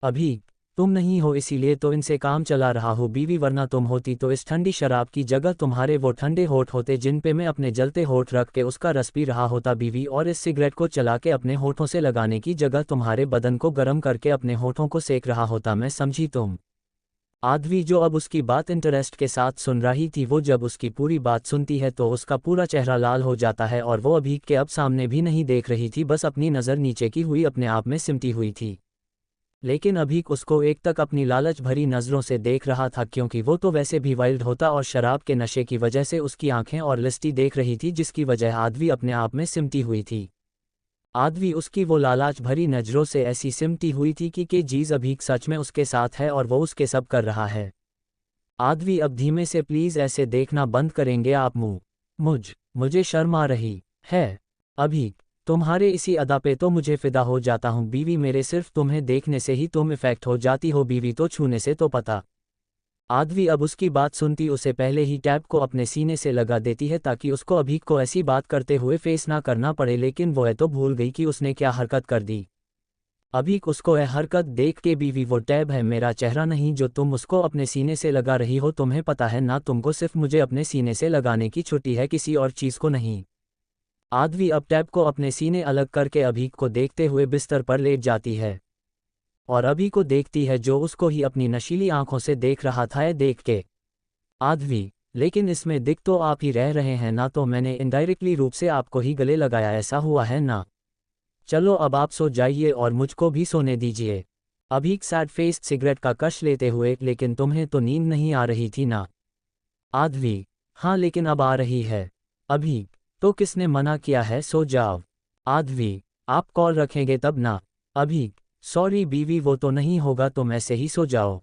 Speaker 1: अभी तुम नहीं हो इसीलिए तो इनसे काम चला रहा हो बीवी, वरना तुम होती तो इस ठंडी शराब की जगह तुम्हारे वो ठंडे होठ होते जिन पे मैं अपने जलते होठ रख के उसका रस पी रहा होता बीवी, और इस सिगरेट को चला के अपने होठों से लगाने की जगह तुम्हारे बदन को गर्म करके अपने होठों को सेक रहा होता मैं, समझी तुम? आदवी, जो अब उसकी बात इंटरेस्ट के साथ सुन रही थी, वो जब उसकी पूरी बात सुनती है तो उसका पूरा चेहरा लाल हो जाता है और वो अभी के अब सामने भी नहीं देख रही थी, बस अपनी नज़र नीचे की हुई अपने आप में सिमटी हुई थी। लेकिन अभी उसको एक तक अपनी लालच भरी नज़रों से देख रहा था, क्योंकि वो तो वैसे भी वाइल्ड होता और शराब के नशे की वजह से उसकी आंखें और लिस्टी देख रही थी, जिसकी वजह आदवी अपने आप में सिमटी हुई थी। आदवी उसकी वो लालच भरी नज़रों से ऐसी सिमटी हुई थी कि जीज अभी सच में उसके साथ है और वो उसके सब कर रहा है। आदवी, अब धीमे से प्लीज़ ऐसे देखना बंद करेंगे आप? मुझे शर्म आ रही है अभी, तुम्हारे इसी अदा पे तो मुझे फिदा हो जाता हूँ बीवी, मेरे सिर्फ तुम्हें देखने से ही तुम इफेक्ट हो जाती हो बीवी, तो छूने से तो पता। आदवी अब उसकी बात सुनती उसे पहले ही टैब को अपने सीने से लगा देती है ताकि उसको अभी को ऐसी बात करते हुए फेस ना करना पड़े, लेकिन वो तो भूल गई कि उसने क्या हरकत कर दी। अभी उसको यह हरकत देख के बीवी, वो टैब है मेरा चेहरा नहीं जो तुम उसको अपने सीने से लगा रही हो, तुम्हें पता है ना तुमको सिर्फ मुझे अपने सीने से लगाने की छुट्टी है, किसी और चीज़ को नहीं। आदवी अब टैब को अपने सीने अलग करके अभी को देखते हुए बिस्तर पर लेट जाती है और अभी को देखती है जो उसको ही अपनी नशीली आंखों से देख रहा था। ये देख के आदवी, लेकिन इसमें दिख तो आप ही रह रहे हैं ना, तो मैंने इनडायरेक्टली रूप से आपको ही गले लगाया, ऐसा हुआ है ना? चलो अब आप सो जाइए और मुझको भी सोने दीजिए। अभी सैड फेस सिगरेट का कश लेते हुए, लेकिन तुम्हें तो नींद नहीं आ रही थी ना? आदवी, हाँ लेकिन अब आ रही है। अभी, तो किसने मना किया है, सो जाओ। आदवी, आप कॉल रखेंगे तब ना? अभी, सॉरी बीवी वो तो नहीं होगा, तुम ऐसे ही सो जाओ।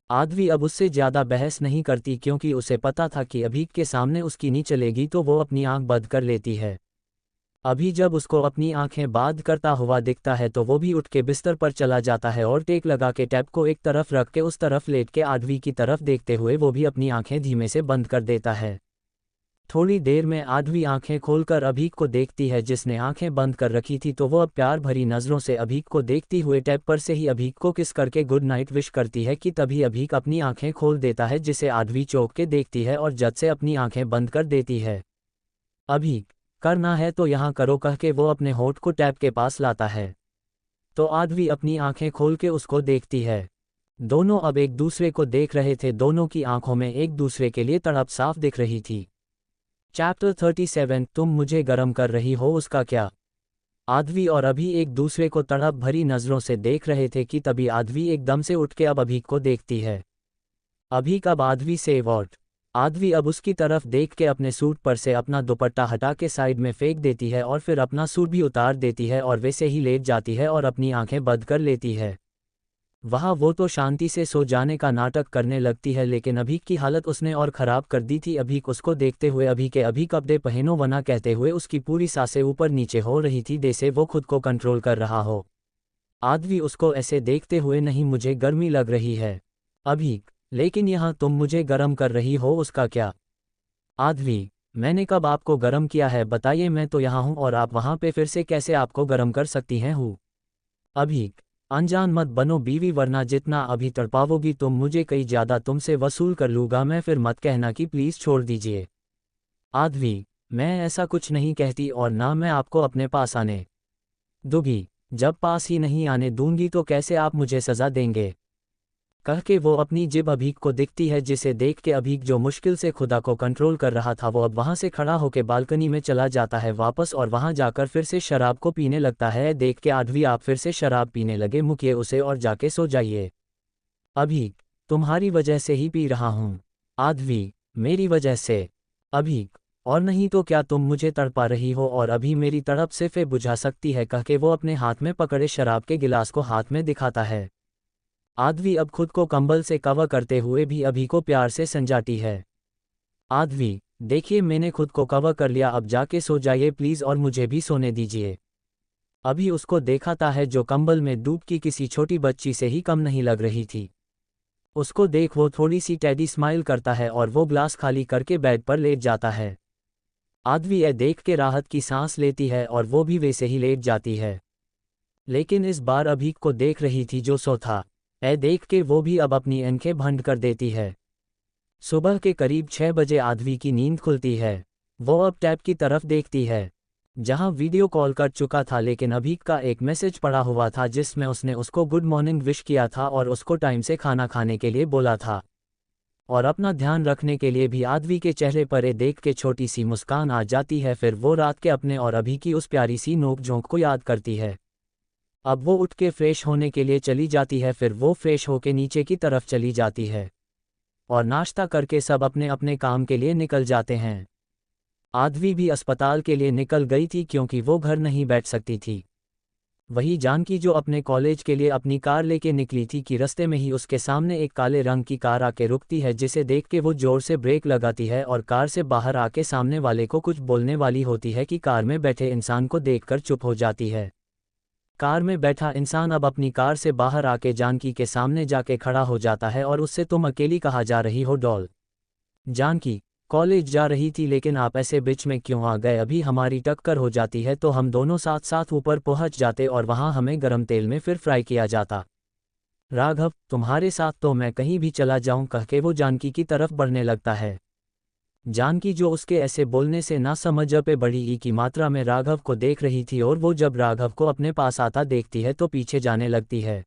Speaker 1: आदवी अब उससे ज़्यादा बहस नहीं करती, क्योंकि उसे पता था कि अभी के सामने उसकी नहीं चलेगी, तो वो अपनी आंख बंद कर लेती है। अभी जब उसको अपनी आंखें बंद करता हुआ दिखता है तो वो भी उठ के बिस्तर पर चला जाता है और टेक लगा के टैब को एक तरफ रख के उस तरफ लेट के आदवी की तरफ देखते हुए वो भी अपनी आंखें धीमे से बंद कर देता है। थोड़ी देर में आदवी आंखें खोलकर अभीक को देखती है, जिसने आंखें बंद कर रखी थी, तो वो अब प्यार भरी नज़रों से अभीक को देखती हुए टैब पर से ही अभीक को किस करके गुड नाइट विश करती है कि तभी अभीक अपनी आंखें खोल देता है, जिसे आदवी चौंक के देखती है और झट से अपनी आंखें बंद कर देती है। अभीक, करना है तो यहाँ करो कह के वो अपने होठ को टैब के पास लाता है, तो आदवी अपनी आंखें खोल के उसको देखती है। दोनों अब एक दूसरे को देख रहे थे, दोनों की आंखों में एक दूसरे के लिए तड़प साफ दिख रही थी। चैप्टर 37, तुम मुझे गरम कर रही हो उसका क्या? आदवी और अभी एक दूसरे को तड़प भरी नज़रों से देख रहे थे कि तभी आदवी एकदम से उठ के अब अभी को देखती है। अभी कब आदवी से व्हाट? आदवी अब उसकी तरफ देख के अपने सूट पर से अपना दुपट्टा हटा के साइड में फेंक देती है और फिर अपना सूट भी उतार देती है और वैसे ही लेट जाती है और अपनी आंखें बंद कर लेती है। वहाँ वो तो शांति से सो जाने का नाटक करने लगती है, लेकिन अभीक की हालत उसने और ख़राब कर दी थी। अभीक उसको देखते हुए अभी कपड़े पहनो वरना कहते हुए उसकी पूरी सांसें ऊपर नीचे हो रही थी जैसे वो खुद को कंट्रोल कर रहा हो। आदवी उसको ऐसे देखते हुए, नहीं मुझे गर्मी लग रही है। अभीक, लेकिन यहाँ तुम मुझे गर्म कर रही हो, उसका क्या? आदवी, मैंने कब आपको गर्म किया है बताइए, मैं तो यहाँ हूँ और आप वहाँ पे फिर से कैसे आपको गर्म कर सकती हैं हूँ। अभीक, अनजान मत बनो बीवी, वरना जितना अभी तड़पावोगी तुम मुझे कई ज़्यादा तुमसे वसूल कर लूँगा मैं, फिर मत कहना कि प्लीज़ छोड़ दीजिए। आदवी, मैं ऐसा कुछ नहीं कहती और ना मैं आपको अपने पास आने दूंगी। जब पास ही नहीं आने दूंगी तो कैसे आप मुझे सज़ा देंगे? कह के वो अपनी जिब अभीक को दिखती है, जिसे देख के अभीक जो मुश्किल से खुदा को कंट्रोल कर रहा था वो अब वहाँ से खड़ा होकर बालकनी में चला जाता है वापस और वहाँ जाकर फिर से शराब को पीने लगता है। देख के आदवी, आप फिर से शराब पीने लगे, मुकिए उसे और जाके सो जाइए। अभीक, तुम्हारी वजह से ही पी रहा हूँ। आदवी, मेरी वजह से? अभीक, और नहीं तो क्या तुम मुझे तड़पा रही हो और अभी मेरी तड़प सिर्फ बुझा सकती है, कह के वो अपने हाथ में पकड़े शराब के गिलास को हाथ में दिखाता है। आदवी अब खुद को कंबल से कवर करते हुए भी अभी को प्यार से संजाती है। आदवी, देखिए मैंने खुद को कवर कर लिया, अब जाके सो जाइए प्लीज़ और मुझे भी सोने दीजिए। अभी उसको देखाता है जो कंबल में डूब की किसी छोटी बच्ची से ही कम नहीं लग रही थी। उसको देख वो थोड़ी सी टेडी स्माइल करता है और वो ग्लास खाली करके बेड पर लेट जाता है। आदवी यह देख के राहत की सांस लेती है और वो भी वैसे ही लेट जाती है, लेकिन इस बार अभीक को देख रही थी जो सो था। देख के वो भी अब अपनी आंखें बंद कर देती है। सुबह के करीब 6 बजे आदवी की नींद खुलती है। वो अब टैब की तरफ देखती है जहां वीडियो कॉल कर चुका था, लेकिन अभीक का एक मैसेज पड़ा हुआ था जिसमें उसने उसको गुड मॉर्निंग विश किया था और उसको टाइम से खाना खाने के लिए बोला था और अपना ध्यान रखने के लिए भी। आदवी के चेहरे पर ये देख के छोटी सी मुस्कान आ जाती है। फिर वो रात के अपने और अभी की उस प्यारी सी नोक झोंक को याद करती है। अब वो उठ के फ्रेश होने के लिए चली जाती है। फिर वो फ्रेश होके नीचे की तरफ चली जाती है और नाश्ता करके सब अपने अपने काम के लिए निकल जाते हैं। आदवी भी अस्पताल के लिए निकल गई थी क्योंकि वो घर नहीं बैठ सकती थी। वही जानकी जो अपने कॉलेज के लिए अपनी कार लेके निकली थी कि रास्ते में ही उसके सामने एक काले रंग की कार आके रुकती है, जिसे देख के वो जोर से ब्रेक लगाती है और कार से बाहर आके सामने वाले को कुछ बोलने वाली होती है कि कार में बैठे इंसान को देखकर चुप हो जाती है। कार में बैठा इंसान अब अपनी कार से बाहर आके जानकी के सामने जाके खड़ा हो जाता है और उससे, तुम अकेली कहाँ जा रही हो डॉल? जानकी, कॉलेज जा रही थी, लेकिन आप ऐसे बीच में क्यों आ गए? अभी हमारी टक्कर हो जाती है तो हम दोनों साथ साथ ऊपर पहुंच जाते और वहां हमें गरम तेल में फिर फ्राई किया जाता। राघव, तुम्हारे साथ तो मैं कहीं भी चला जाऊं, कह के वो जानकी की तरफ बढ़ने लगता है। जानकी जो उसके ऐसे बोलने से ना समझ पे बड़ी ई की मात्रा में राघव को देख रही थी और वो जब राघव को अपने पास आता देखती है तो पीछे जाने लगती है।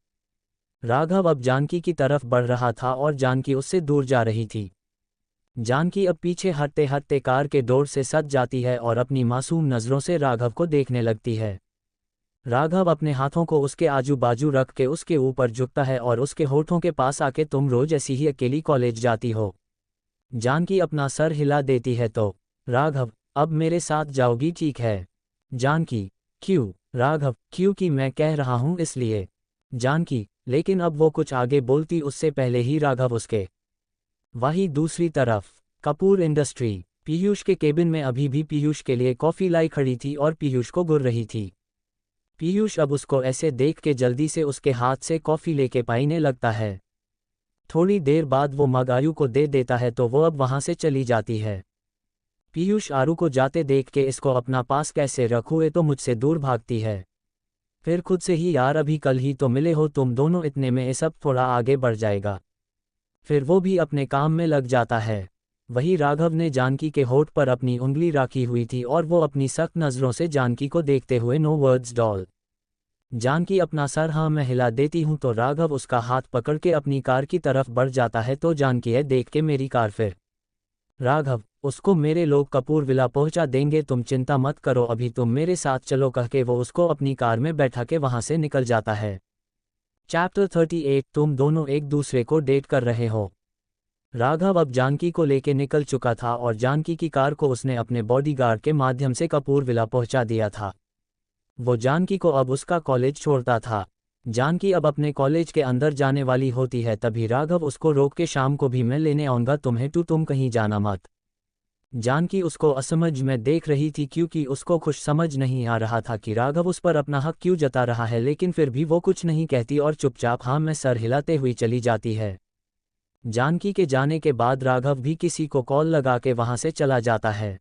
Speaker 1: राघव अब जानकी की तरफ बढ़ रहा था और जानकी उससे दूर जा रही थी। जानकी अब पीछे हटते हटते कार के डोर से सट जाती है और अपनी मासूम नज़रों से राघव को देखने लगती है। राघव अपने हाथों को उसके आजू बाजू रख के उसके ऊपर झुकता है और उसके होठों के पास आके, तुम रोज ऐसी ही अकेली कॉलेज जाती हो? जानकी अपना सर हिला देती है। तो राघव, अब मेरे साथ जाओगी, ठीक है? जानकी, क्यों? राघव, क्योंकि मैं कह रहा हूं इसलिए। जानकी, लेकिन अब वो कुछ आगे बोलती उससे पहले ही राघव उसके वहीं दूसरी तरफ कपूर इंडस्ट्री। पीयूष के केबिन में अभी भी पीयूष के लिए कॉफ़ी लाई खड़ी थी और पीयूष को गुर रही थी। पीयूष अब उसको ऐसे देख के जल्दी से उसके हाथ से कॉफ़ी लेके पीने लगता है। थोड़ी देर बाद वो मग आरू को दे देता है तो वो अब वहाँ से चली जाती है। पीयूष आरू को जाते देख के, इसको अपना पास कैसे रखूँ, ये तो मुझसे दूर भागती है। फिर खुद से ही, यार अभी कल ही तो मिले हो तुम दोनों, इतने में ये सब थोड़ा आगे बढ़ जाएगा। फिर वो भी अपने काम में लग जाता है। वही राघव ने जानकी के होठ पर अपनी उंगली रखी हुई थी और वो अपनी सख्त नज़रों से जानकी को देखते हुए, नो वर्ड्स डॉल। जानकी अपना सर हाँ में हिला देती हूँ तो राघव उसका हाथ पकड़ के अपनी कार की तरफ बढ़ जाता है। तो जानकी है देख के, मेरी कार? फिर राघव, उसको मेरे लोग कपूर विला पहुंचा देंगे, तुम चिंता मत करो, अभी तुम मेरे साथ चलो, कह के वो उसको अपनी कार में बैठा के वहां से निकल जाता है। चैप्टर 38, तुम दोनों एक दूसरे को डेट कर रहे हो। राघव अब जानकी को लेके निकल चुका था और जानकी की कार को उसने अपने बॉडीगार्ड के माध्यम से कपूर विला पहुंचा दिया था। वो जानकी को अब उसका कॉलेज छोड़ता था। जानकी अब अपने कॉलेज के अंदर जाने वाली होती है, तभी राघव उसको रोक के शाम को भी मैं लेने आऊँगा तुम्हें, तुम कहीं जाना मत। जानकी उसको असमझ में देख रही थी क्योंकि उसको कुछ समझ नहीं आ रहा था कि राघव उस पर अपना हक क्यों जता रहा है, लेकिन फिर भी वो कुछ नहीं कहती और चुपचाप हाँ में सर हिलाते हुई चली जाती है। जानकी के जाने के बाद राघव भी किसी को कॉल लगा के वहां से चला जाता है।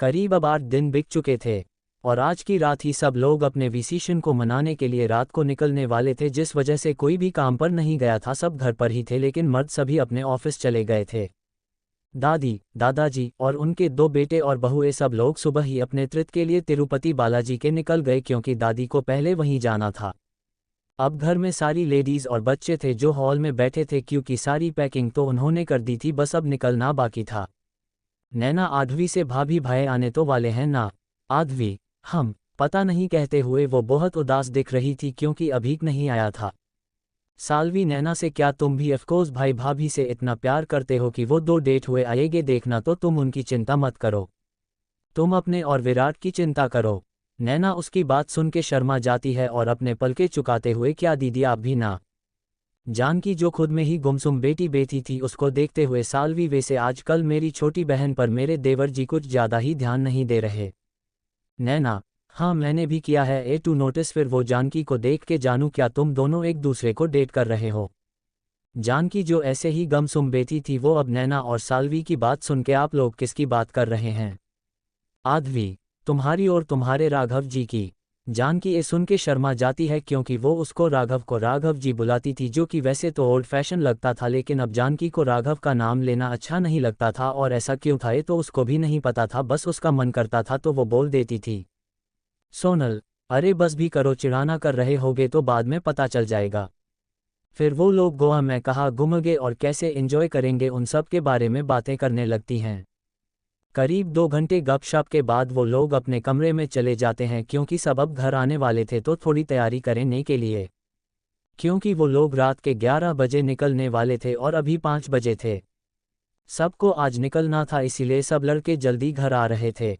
Speaker 1: करीब अब 8 दिन बीत चुके थे और आज की रात ही सब लोग अपने विसीशन को मनाने के लिए रात को निकलने वाले थे, जिस वजह से कोई भी काम पर नहीं गया था, सब घर पर ही थे, लेकिन मर्द सभी अपने ऑफिस चले गए थे। दादी, दादाजी और उनके 2 बेटे और बहुएं सब लोग सुबह ही अपने ट्रिप के लिए तिरुपति बालाजी के निकल गए क्योंकि दादी को पहले वहीं जाना था। अब घर में सारी लेडीज और बच्चे थे जो हॉल में बैठे थे क्योंकि सारी पैकिंग तो उन्होंने कर दी थी, बस अब निकलना बाकी था। नैना आधवी से भाभी भाई आने तो वाले हैं ना? आधवी, हम पता नहीं कहते हुए वो बहुत उदास दिख रही थी क्योंकि अभीक नहीं आया था। साल्वी नैना से, क्या तुम भी अफकोर्स भाई भाभी से इतना प्यार करते हो कि वो 2 डेट हुए आएंगे, देखना तो तुम उनकी चिंता मत करो, तुम अपने और विराट की चिंता करो। नैना उसकी बात सुन के शर्मा जाती है और अपने पलके चुकाते हुए, क्या दीदी आप भी ना? जानकी जो खुद में ही गुमसुम बेटी बैठी थी उसको देखते हुए, साल्वी वैसे आजकल मेरी छोटी बहन पर मेरे देवर जी कुछ ज़्यादा ही ध्यान नहीं दे रहे। नैना, हाँ मैंने भी किया है ए टू नोटिस। फिर वो जानकी को देख के, जानू क्या तुम दोनों एक दूसरे को डेट कर रहे हो? जानकी जो ऐसे ही गमसुम बैठी थी वो अब नैना और साल्वी की बात सुन के, आप लोग किसकी बात कर रहे हैं? आधवी, तुम्हारी और तुम्हारे राघव जी की। जानकी ये सुन के शर्मा जाती है क्योंकि वो उसको राघव को राघव जी बुलाती थी, जो कि वैसे तो ओल्ड फैशन लगता था, लेकिन अब जानकी को राघव का नाम लेना अच्छा नहीं लगता था और ऐसा क्यों था ये तो उसको भी नहीं पता था, बस उसका मन करता था तो वो बोल देती थी। सोनल, अरे बस भी करो, चिढ़ाना कर रहे होगे तो बाद में पता चल जाएगा। फिर वो लोग गोवा में कहाँ घूमेंगे और कैसे एंजॉय करेंगे, उन सब के बारे में बातें करने लगती हैं। करीब 2 घंटे गपशप के बाद वो लोग अपने कमरे में चले जाते हैं क्योंकि सब अब घर आने वाले थे तो थोड़ी तैयारी करने के लिए, क्योंकि वो लोग रात के 11 बजे निकलने वाले थे और अभी 5 बजे थे। सबको आज निकलना था इसीलिए सब लड़के जल्दी घर आ रहे थे।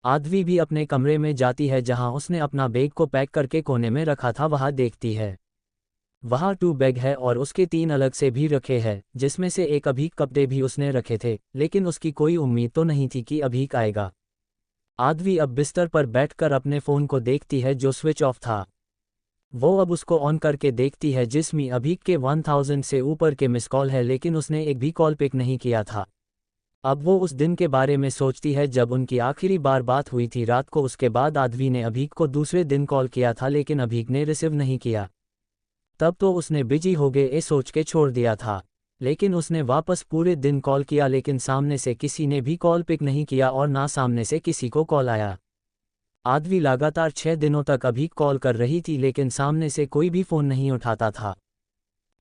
Speaker 1: आधवी भी अपने कमरे में जाती है जहां उसने अपना बैग को पैक करके कोने में रखा था, वहां देखती है वहां 2 बैग है और उसके 3 अलग से भी रखे हैं, जिसमें से एक अभीक कपड़े भी उसने रखे थे, लेकिन उसकी कोई उम्मीद तो नहीं थी कि अभीक आएगा। आधवी अब बिस्तर पर बैठकर अपने फ़ोन को देखती है जो स्विच ऑफ था। वो अब उसको ऑन करके देखती है जिसमें अभीक के 1000 से ऊपर के मिस कॉल है, लेकिन उसने एक भी कॉल पिक नहीं किया था। अब वो उस दिन के बारे में सोचती है जब उनकी आखिरी बार बात हुई थी रात को। उसके बाद आधवी ने अभीक को दूसरे दिन कॉल किया था, लेकिन अभीक ने रिसीव नहीं किया। तब तो उसने बिजी हो गए ये सोच के छोड़ दिया था, लेकिन उसने वापस पूरे दिन कॉल किया, लेकिन सामने से किसी ने भी कॉल पिक नहीं किया और ना सामने से किसी को कॉल आया। आधवी लगातार 6 दिनों तक अभीक कॉल कर रही थी, लेकिन सामने से कोई भी फ़ोन नहीं उठाता था।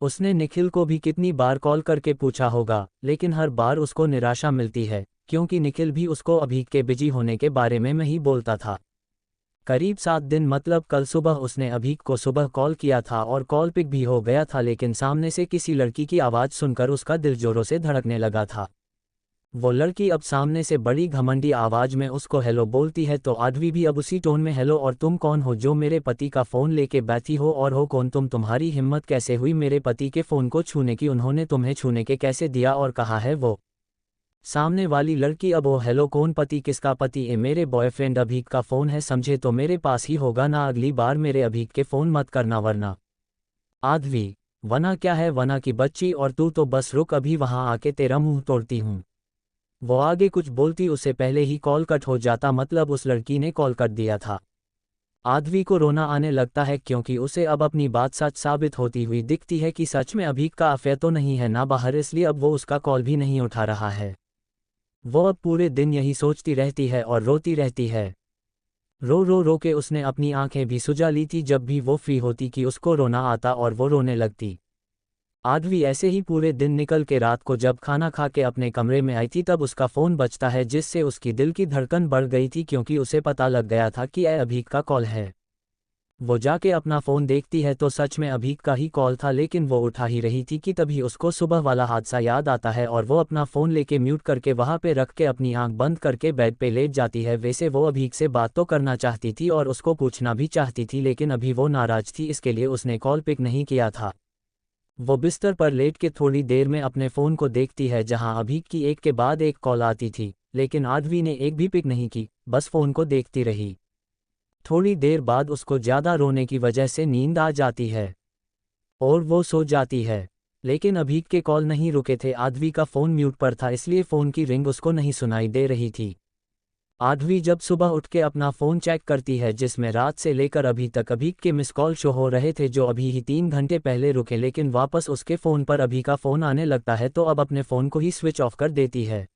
Speaker 1: उसने निखिल को भी कितनी बार कॉल करके पूछा होगा, लेकिन हर बार उसको निराशा मिलती है क्योंकि निखिल भी उसको अभीक के बिजी होने के बारे में ही बोलता था। करीब 7 दिन मतलब कल सुबह उसने अभीक को सुबह कॉल किया था और कॉल पिक भी हो गया था, लेकिन सामने से किसी लड़की की आवाज़ सुनकर उसका दिल जोरों से धड़कने लगा था। वो लड़की अब सामने से बड़ी घमंडी आवाज़ में उसको हेलो बोलती है, तो आधवी भी अब उसी टोन में, हेलो और तुम कौन हो जो मेरे पति का फ़ोन लेके बैठी हो, और हो कौन तुम, तुम्हारी हिम्मत कैसे हुई मेरे पति के फ़ोन को छूने की, उन्होंने तुम्हें छूने के कैसे दिया और कहाँ है वो? सामने वाली लड़की अब वो हेलो कौन, पति किसका? पति ए मेरे बॉयफ्रेंड अभीक का फ़ोन है, समझे तो मेरे पास ही होगा ना, अगली बार मेरे अभीक के फ़ोन मत करना वरना। आधवी, वना क्या है वना की बच्ची, और तू तो बस रुक, अभी वहाँ आके तेरा मुंह तोड़ती हूँ। वो आगे कुछ बोलती उससे पहले ही कॉल कट हो जाता, मतलब उस लड़की ने कॉल कर दिया था। आधवी को रोना आने लगता है क्योंकि उसे अब अपनी बात सच साबित होती हुई दिखती है कि सच में अभीक का अफेयर तो नहीं है ना बाहर, इसलिए अब वो उसका कॉल भी नहीं उठा रहा है। वो अब पूरे दिन यही सोचती रहती है और रोती रहती है। रो के उसने अपनी आंखें भी सुजा ली थी जब भी वो फ्री होती कि उसको रोना आता और वो रोने लगती। आधवी ऐसे ही पूरे दिन निकल के रात को जब खाना खा के अपने कमरे में आई थी तब उसका फ़ोन बजता है, जिससे उसकी दिल की धड़कन बढ़ गई थी क्योंकि उसे पता लग गया था कि यह अभीक का कॉल है। वो जाके अपना फ़ोन देखती है तो सच में अभीक का ही कॉल था, लेकिन वो उठा ही रही थी कि तभी उसको सुबह वाला हादसा याद आता है और वो अपना फ़ोन लेके म्यूट करके वहाँ पे रख के अपनी आंख बंद करके बेड पे लेट जाती है। वैसे वो अभीक से बात तो करना चाहती थी और उसको पूछना भी चाहती थी, लेकिन अभी वो नाराज़ थी, इसके लिए उसने कॉल पिक नहीं किया था। वो बिस्तर पर लेट के थोड़ी देर में अपने फ़ोन को देखती है जहाँ अभीक की एक के बाद एक कॉल आती थी, लेकिन आदवी ने एक भी पिक नहीं की, बस फ़ोन को देखती रही। थोड़ी देर बाद उसको ज़्यादा रोने की वजह से नींद आ जाती है और वो सो जाती है। लेकिन अभीक के कॉल नहीं रुके थे, आदवी का फ़ोन म्यूट पर था, इसलिए फ़ोन की रिंग उसको नहीं सुनाई दे रही थी। आदवी जब सुबह उठ के अपना फ़ोन चेक करती है जिसमें रात से लेकर अभी तक अभीक के मिस कॉल शो हो रहे थे जो अभी ही 3 घंटे पहले रुके, लेकिन वापस उसके फ़ोन पर अभी का फ़ोन आने लगता है तो अब अपने फ़ोन को ही स्विच ऑफ कर देती है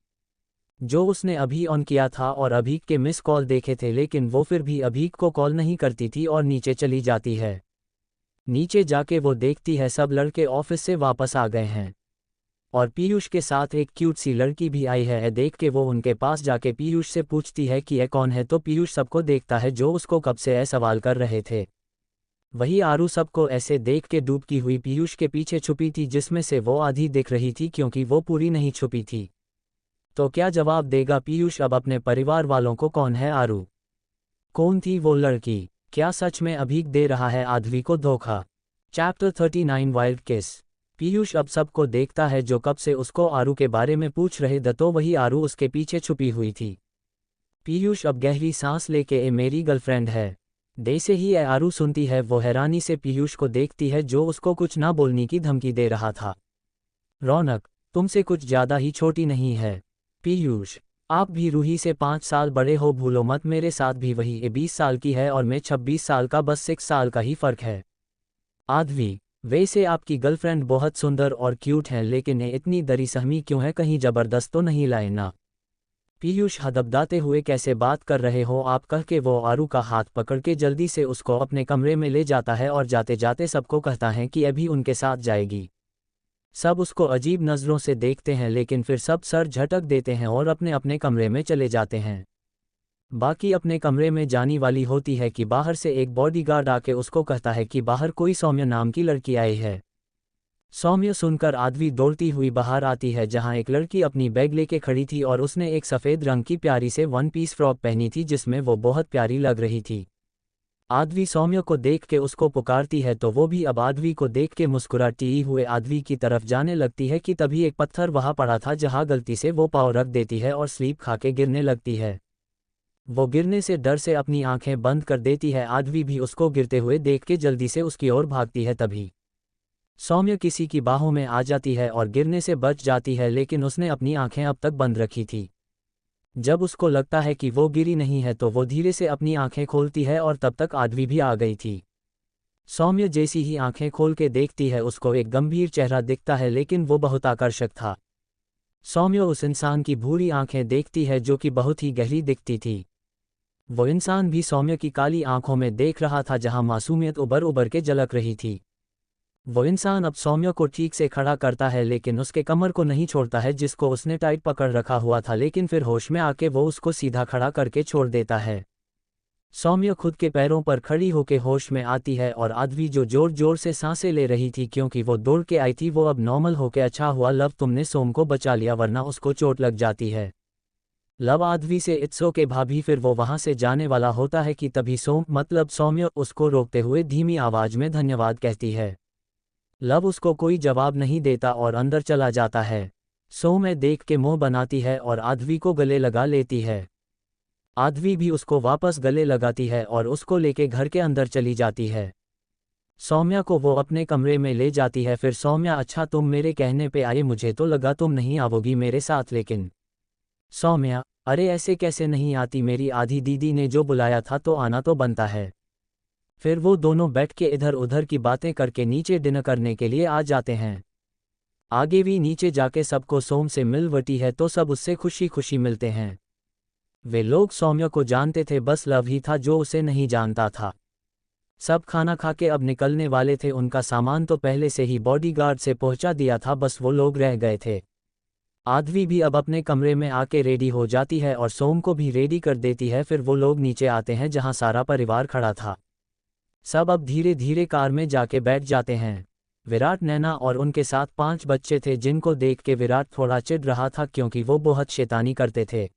Speaker 1: जो उसने अभी ऑन किया था और अभीक के मिस कॉल देखे थे, लेकिन वो फिर भी अभीक को कॉल नहीं करती थी और नीचे चली जाती है। नीचे जाके वो देखती है सब लड़के ऑफिस से वापस आ गए हैं और पीयूष के साथ एक क्यूट सी लड़की भी आई है। देख के वो उनके पास जाके पीयूष से पूछती है कि ये कौन है, तो पीयूष सबको देखता है जो उसको कब से सवाल कर रहे थे। वही आरू सबको ऐसे देख के डूबती हुई पीयूष के पीछे छुपी थी, जिसमें से वो आधी दिख रही थी क्योंकि वो पूरी नहीं छुपी थी। तो क्या जवाब देगा पीयूष अब अपने परिवार वालों को? कौन है आरू? कौन थी वो लड़की? क्या सच में अभीक दे रहा है आदवी को धोखा? चैप्टर 39 वाइल्ड किस। पीयूष अब सबको देखता है जो कब से उसको आरू के बारे में पूछ रहे थे, तो वही आरू उसके पीछे छुपी हुई थी। पीयूष अब गहरी सांस लेके ए मेरी गर्लफ्रेंड है जैसे ही आरू सुनती है वो हैरानी से पीयूष को देखती है जो उसको कुछ ना बोलने की धमकी दे रहा था। रौनक, तुमसे कुछ ज़्यादा ही छोटी नहीं है। पीयूष, आप भी रूही से 5 साल बड़े हो, भूलो मत, मेरे साथ भी वही 20 साल की है और मैं 26 साल का, बस 6 साल का ही फ़र्क है। आदवी, वैसे आपकी गर्लफ्रेंड बहुत सुंदर और क्यूट है, लेकिन ये इतनी दरी सहमी क्यों है, कहीं ज़बरदस्त तो नहीं लाए ना? पीयूष हदबदाते हुए, कैसे बात कर रहे हो आप, कह के वो आरू का हाथ पकड़ के जल्दी से उसको अपने कमरे में ले जाता है और जाते जाते सबको कहता है कि अभी उनके साथ जाएगी। सब उसको अजीब नज़रों से देखते हैं, लेकिन फिर सब सर झटक देते हैं और अपने अपने कमरे में चले जाते हैं। बाकी अपने कमरे में जाने वाली होती है कि बाहर से एक बॉडीगार्ड आके उसको कहता है कि बाहर कोई सौम्य नाम की लड़की आई है। सौम्य सुनकर आदवी दौड़ती हुई बाहर आती है जहां एक लड़की अपनी बैग लेके खड़ी थी और उसने एक सफ़ेद रंग की प्यारी से 1 पीस फ्रॉक पहनी थी जिसमें वो बहुत प्यारी लग रही थी। आदवी सौम्य को देख के उसको पुकारती है तो वो भी अब आदवी को देख के मुस्कुराती हुए आदवी की तरफ जाने लगती है कि तभी एक पत्थर वहां पड़ा था जहां गलती से वो पाँव रख देती है और स्लीप खा के गिरने लगती है। वो गिरने से डर से अपनी आंखें बंद कर देती है। आदवी भी उसको गिरते हुए देख के जल्दी से उसकी ओर भागती है, तभी सौम्य किसी की बाहों में आ जाती है और गिरने से बच जाती है, लेकिन उसने अपनी आंखें अब तक बंद रखी थी। जब उसको लगता है कि वो गिरी नहीं है तो वो धीरे से अपनी आंखें खोलती है और तब तक आदवी भी आ गई थी। सौम्य जैसी ही आंखें खोल के देखती है उसको एक गंभीर चेहरा दिखता है, लेकिन वो बहुत आकर्षक था। सौम्य उस इंसान की भूरी आंखें देखती है जो कि बहुत ही गहरी दिखती थी। वो इंसान भी सौम्य की काली आंखों में देख रहा था जहां मासूमियत उबर उबर के झलक रही थी। वो इंसान अब सौम्य को ठीक से खड़ा करता है, लेकिन उसके कमर को नहीं छोड़ता है जिसको उसने टाइट पकड़ रखा हुआ था, लेकिन फिर होश में आके वो उसको सीधा खड़ा करके छोड़ देता है। सौम्य खुद के पैरों पर खड़ी होके होश में आती है और आदवी जो जोर जोर से सांसें ले रही थी क्योंकि वो दौड़ के आई थी, वो अब नॉर्मल होके, अच्छा हुआ लव तुमने सोम को बचा लिया वरना उसको चोट लग जाती है। लव आदवी से इट्स ओके भाभी, फिर वो वहां से जाने वाला होता है कि तभी सोम मतलब सौम्य उसको रोकते हुए धीमी आवाज में धन्यवाद कहती है। लव उसको कोई जवाब नहीं देता और अंदर चला जाता है। सौम्य देख के मुंह बनाती है और आदवी को गले लगा लेती है। आदवी भी उसको वापस गले लगाती है और उसको लेके घर के अंदर चली जाती है। सौम्या को वो अपने कमरे में ले जाती है। फिर सौम्या, अच्छा तुम मेरे कहने पे आए, मुझे तो लगा तुम नहीं आओगी मेरे साथ, लेकिन सौम्या, अरे ऐसे कैसे नहीं आती, मेरी आधी दीदी ने जो बुलाया था तो आना तो बनता है। फिर वो दोनों बैठ के इधर उधर की बातें करके नीचे डिनर करने के लिए आ जाते हैं। आगे भी नीचे जाके सबको सोम से मिलवटी है तो सब उससे खुशी खुशी मिलते हैं। वे लोग सौम्य को जानते थे, बस लव ही था जो उसे नहीं जानता था। सब खाना खा के अब निकलने वाले थे, उनका सामान तो पहले से ही बॉडीगार्ड से पहुंचा दिया था, बस वो लोग रह गए थे। आदवी भी अब अपने कमरे में आके रेडी हो जाती है और सोम को भी रेडी कर देती है। फिर वो लोग नीचे आते हैं जहां सारा परिवार खड़ा था। सब अब धीरे धीरे कार में जाके बैठ जाते हैं। विराट, नैना और उनके साथ 5 बच्चे थे जिनको देख के विराट थोड़ा चिढ़ रहा था क्योंकि वो बहुत शैतानी करते थे।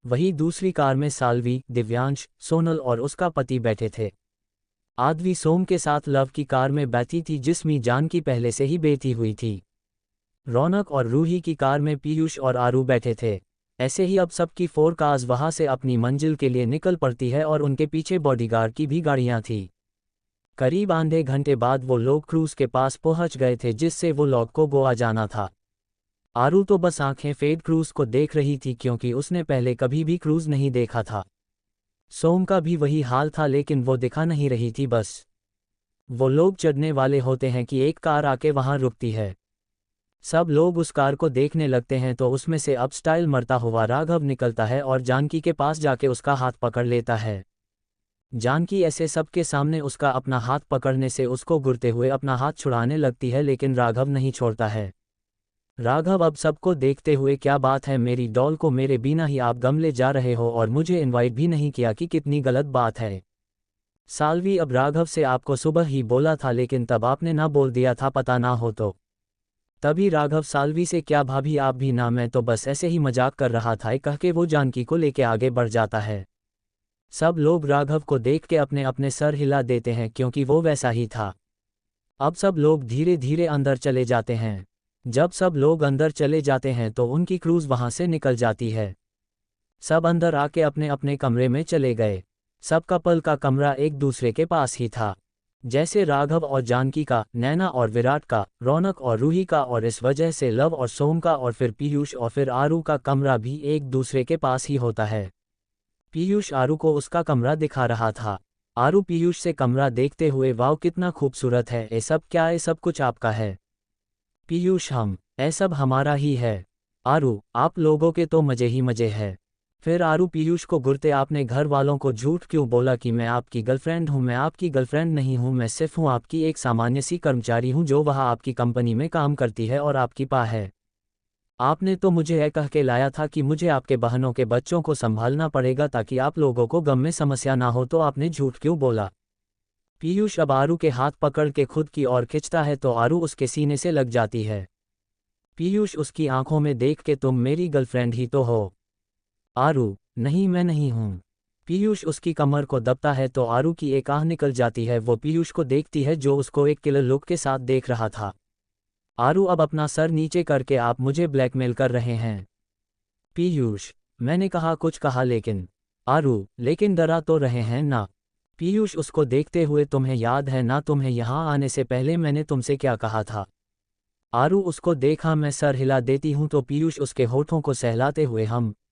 Speaker 1: वहीं दूसरी कार में साल्वी, दिव्यांश, सोनल और उसका पति बैठे थे। आदवी सोम के साथ लव की कार में बैठी थी जिसमें जानकी पहले से ही बैठी हुई थी। रौनक और रूही की कार में पीयूष और आरू बैठे थे। ऐसे ही अब सबकी 4 कार्स वहां से अपनी मंजिल के लिए निकल पड़ती है और उनके पीछे बॉडीगार्ड की भी गाड़ियां थी। करीब आधे घंटे बाद वो लोग क्रूज के पास पहुंच गए थे जिससे वो लोग को गोवा जाना था। आरू तो बस आंखें फेड क्रूज को देख रही थी क्योंकि उसने पहले कभी भी क्रूज नहीं देखा था। सोम का भी वही हाल था लेकिन वो दिखा नहीं रही थी। बस वो लोग चढ़ने वाले होते हैं कि एक कार आके वहां रुकती है। सब लोग उस कार को देखने लगते हैं तो उसमें से अब स्टाइल मरता हुआ राघव निकलता है और जानकी के पास जाके उसका हाथ पकड़ लेता है। जानकी ऐसे सबके सामने उसका अपना हाथ पकड़ने से उसको घुरते हुए अपना हाथ छुड़ाने लगती है लेकिन राघव नहीं छोड़ता है। राघव अब सबको देखते हुए, क्या बात है, मेरी डॉल को मेरे बिना ही आप गमले जा रहे हो और मुझे इनवाइट भी नहीं किया, कि कितनी गलत बात है। साल्वी, अब राघव से आपको सुबह ही बोला था लेकिन तब आपने ना बोल दिया था, पता ना हो तो। तभी राघव साल्वी से, क्या भाभी आप भी ना, मैं तो बस ऐसे ही मजाक कर रहा था, कह के वो जानकी को लेके आगे बढ़ जाता है। सब लोग राघव को देख के अपने अपने सर हिला देते हैं क्योंकि वो वैसा ही था। अब सब लोग धीरे धीरे अंदर चले जाते हैं। जब सब लोग अंदर चले जाते हैं तो उनकी क्रूज वहां से निकल जाती है। सब अंदर आके अपने अपने कमरे में चले गए। सब कपल का कमरा एक दूसरे के पास ही था, जैसे राघव और जानकी का, नैना और विराट का, रौनक और रूही का, और इस वजह से लव और सोम का, और फिर पीयूष और फिर आरू का कमरा भी एक दूसरे के पास ही होता है। पीयूष आरू को उसका कमरा दिखा रहा था। आरू पीयूष से कमरा देखते हुए, वाव कितना खूबसूरत है, ये सब क्या, ये सब कुछ आपका है? पीयूष, ये सब हमारा ही है। आरू, आप लोगों के तो मजे ही मजे है। फिर आरू पीयूष को घुरते, आपने घर वालों को झूठ क्यों बोला कि मैं आपकी गर्लफ्रेंड हूँ? मैं आपकी गर्लफ्रेंड नहीं हूँ, मैं सिर्फ हूँ आपकी एक सामान्य सी कर्मचारी हूँ जो वहाँ आपकी कंपनी में काम करती है और आपकी पा है। आपने तो मुझे यह कह के लाया था कि मुझे आपके बहनों के बच्चों को संभालना पड़ेगा ताकि आप लोगों को गम में समस्या ना हो, तो आपने झूठ क्यों बोला? पीयूष अब आरू के हाथ पकड़ के खुद की ओर खिंचता है तो आरू उसके सीने से लग जाती है। पीयूष उसकी आंखों में देख के, तुम मेरी गर्लफ्रेंड ही तो हो। आरू, नहीं मैं नहीं हूँ। पीयूष उसकी कमर को दबता है तो आरू की एक आह निकल जाती है। वो पीयूष को देखती है जो उसको एक किलर लुक के साथ देख रहा था। आरू अब अपना सर नीचे करके, आप मुझे ब्लैकमेल कर रहे हैं? पीयूष, मैंने कहा कुछ कहा लेकिन। आरू, लेकिन डरा तो रहे हैं ना? पीयूष उसको देखते हुए, तुम्हें याद है ना, तुम्हें यहाँ आने से पहले मैंने तुमसे क्या कहा था? आरू उसको देखा, मैं सर हिला देती हूँ तो पीयूष उसके होठों को सहलाते हुए,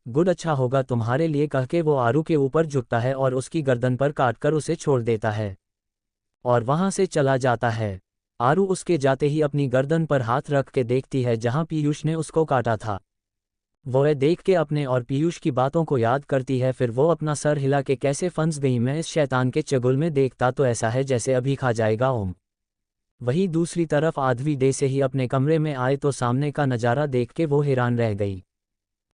Speaker 1: गुड, अच्छा होगा तुम्हारे लिए, कह के वो आरू के ऊपर झुकता है और उसकी गर्दन पर काटकर उसे छोड़ देता है और वहां से चला जाता है। आरू उसके जाते ही अपनी गर्दन पर हाथ रख के देखती है जहां पीयूष ने उसको काटा था। वो देख के अपने और पीयूष की बातों को याद करती है। फिर वो अपना सर हिला के, कैसे फंस गई मैं इस शैतान के चगुल में, देखता तो ऐसा है जैसे अभी खा जाएगा ओम। वहीं दूसरी तरफ आधवी डे से ही अपने कमरे में आए तो सामने का नज़ारा देख के वो हैरान रह गई।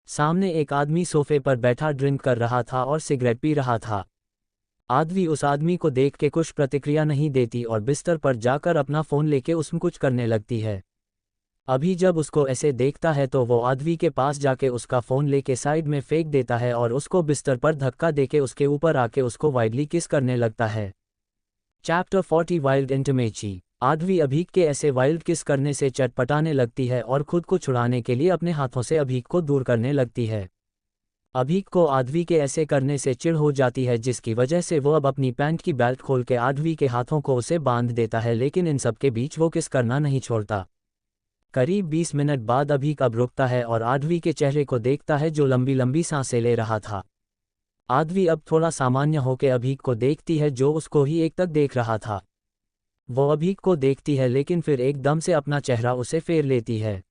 Speaker 1: सामने एक आदमी सोफे पर बैठा ड्रिंक कर रहा था और सिगरेट पी रहा था। आदवी उस आदमी को देख के कुछ प्रतिक्रिया नहीं देती और बिस्तर पर जाकर अपना फ़ोन लेके उसमें कुछ करने लगती है। अभी जब उसको ऐसे देखता है तो वो आदवी के पास जाके उसका फ़ोन लेके साइड में फेंक देता है और उसको बिस्तर पर धक्का देके उसके ऊपर आके उसको वाइडली किस करने लगता है। Chapter 40 wild intimacy. Aadvi Abhik के ऐसे वाइल्ड किस करने से चटपटाने लगती है और खुद को छुड़ाने के लिए अपने हाथों से अभीक को दूर करने लगती है। अभीक को आदवी के ऐसे करने से चिढ़ हो जाती है जिसकी वजह से वो अब अपनी पैंट की बेल्ट खोल के आदवी के हाथों को उसे बांध देता है, लेकिन इन सब के बीच वो किस करना नहीं छोड़ता। करीब 20 मिनट बाद अभीक अब रुकता है और आदवी के चेहरे को देखता है जो लंबी लंबी सांसें ले रहा था। आदवी अब थोड़ा सामान्य होकर अभीक को देखती है जो उसको ही एक तक देख रहा था। वो अभीक को देखती है लेकिन फिर एकदम से अपना चेहरा उसे फेर लेती है।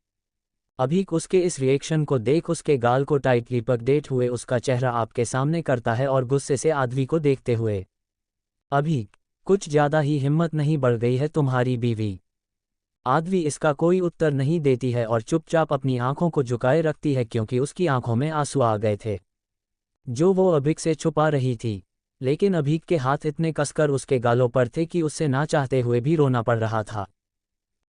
Speaker 1: अभीक उसके इस रिएक्शन को देख उसके गाल को टाइटली पकड़े हुए उसका चेहरा आपके सामने करता है और गुस्से से आदवी को देखते हुए, अभीक, कुछ ज़्यादा ही हिम्मत नहीं बढ़ गई है तुम्हारी बीवी? आदवी इसका कोई उत्तर नहीं देती है और चुपचाप अपनी आंखों को झुकाए रखती है क्योंकि उसकी आंखों में आंसू आ गए थे जो वो अभीक से छुपा रही थी। लेकिन अभीक के हाथ इतने कसकर उसके गालों पर थे कि उससे ना चाहते हुए भी रोना पड़ रहा था।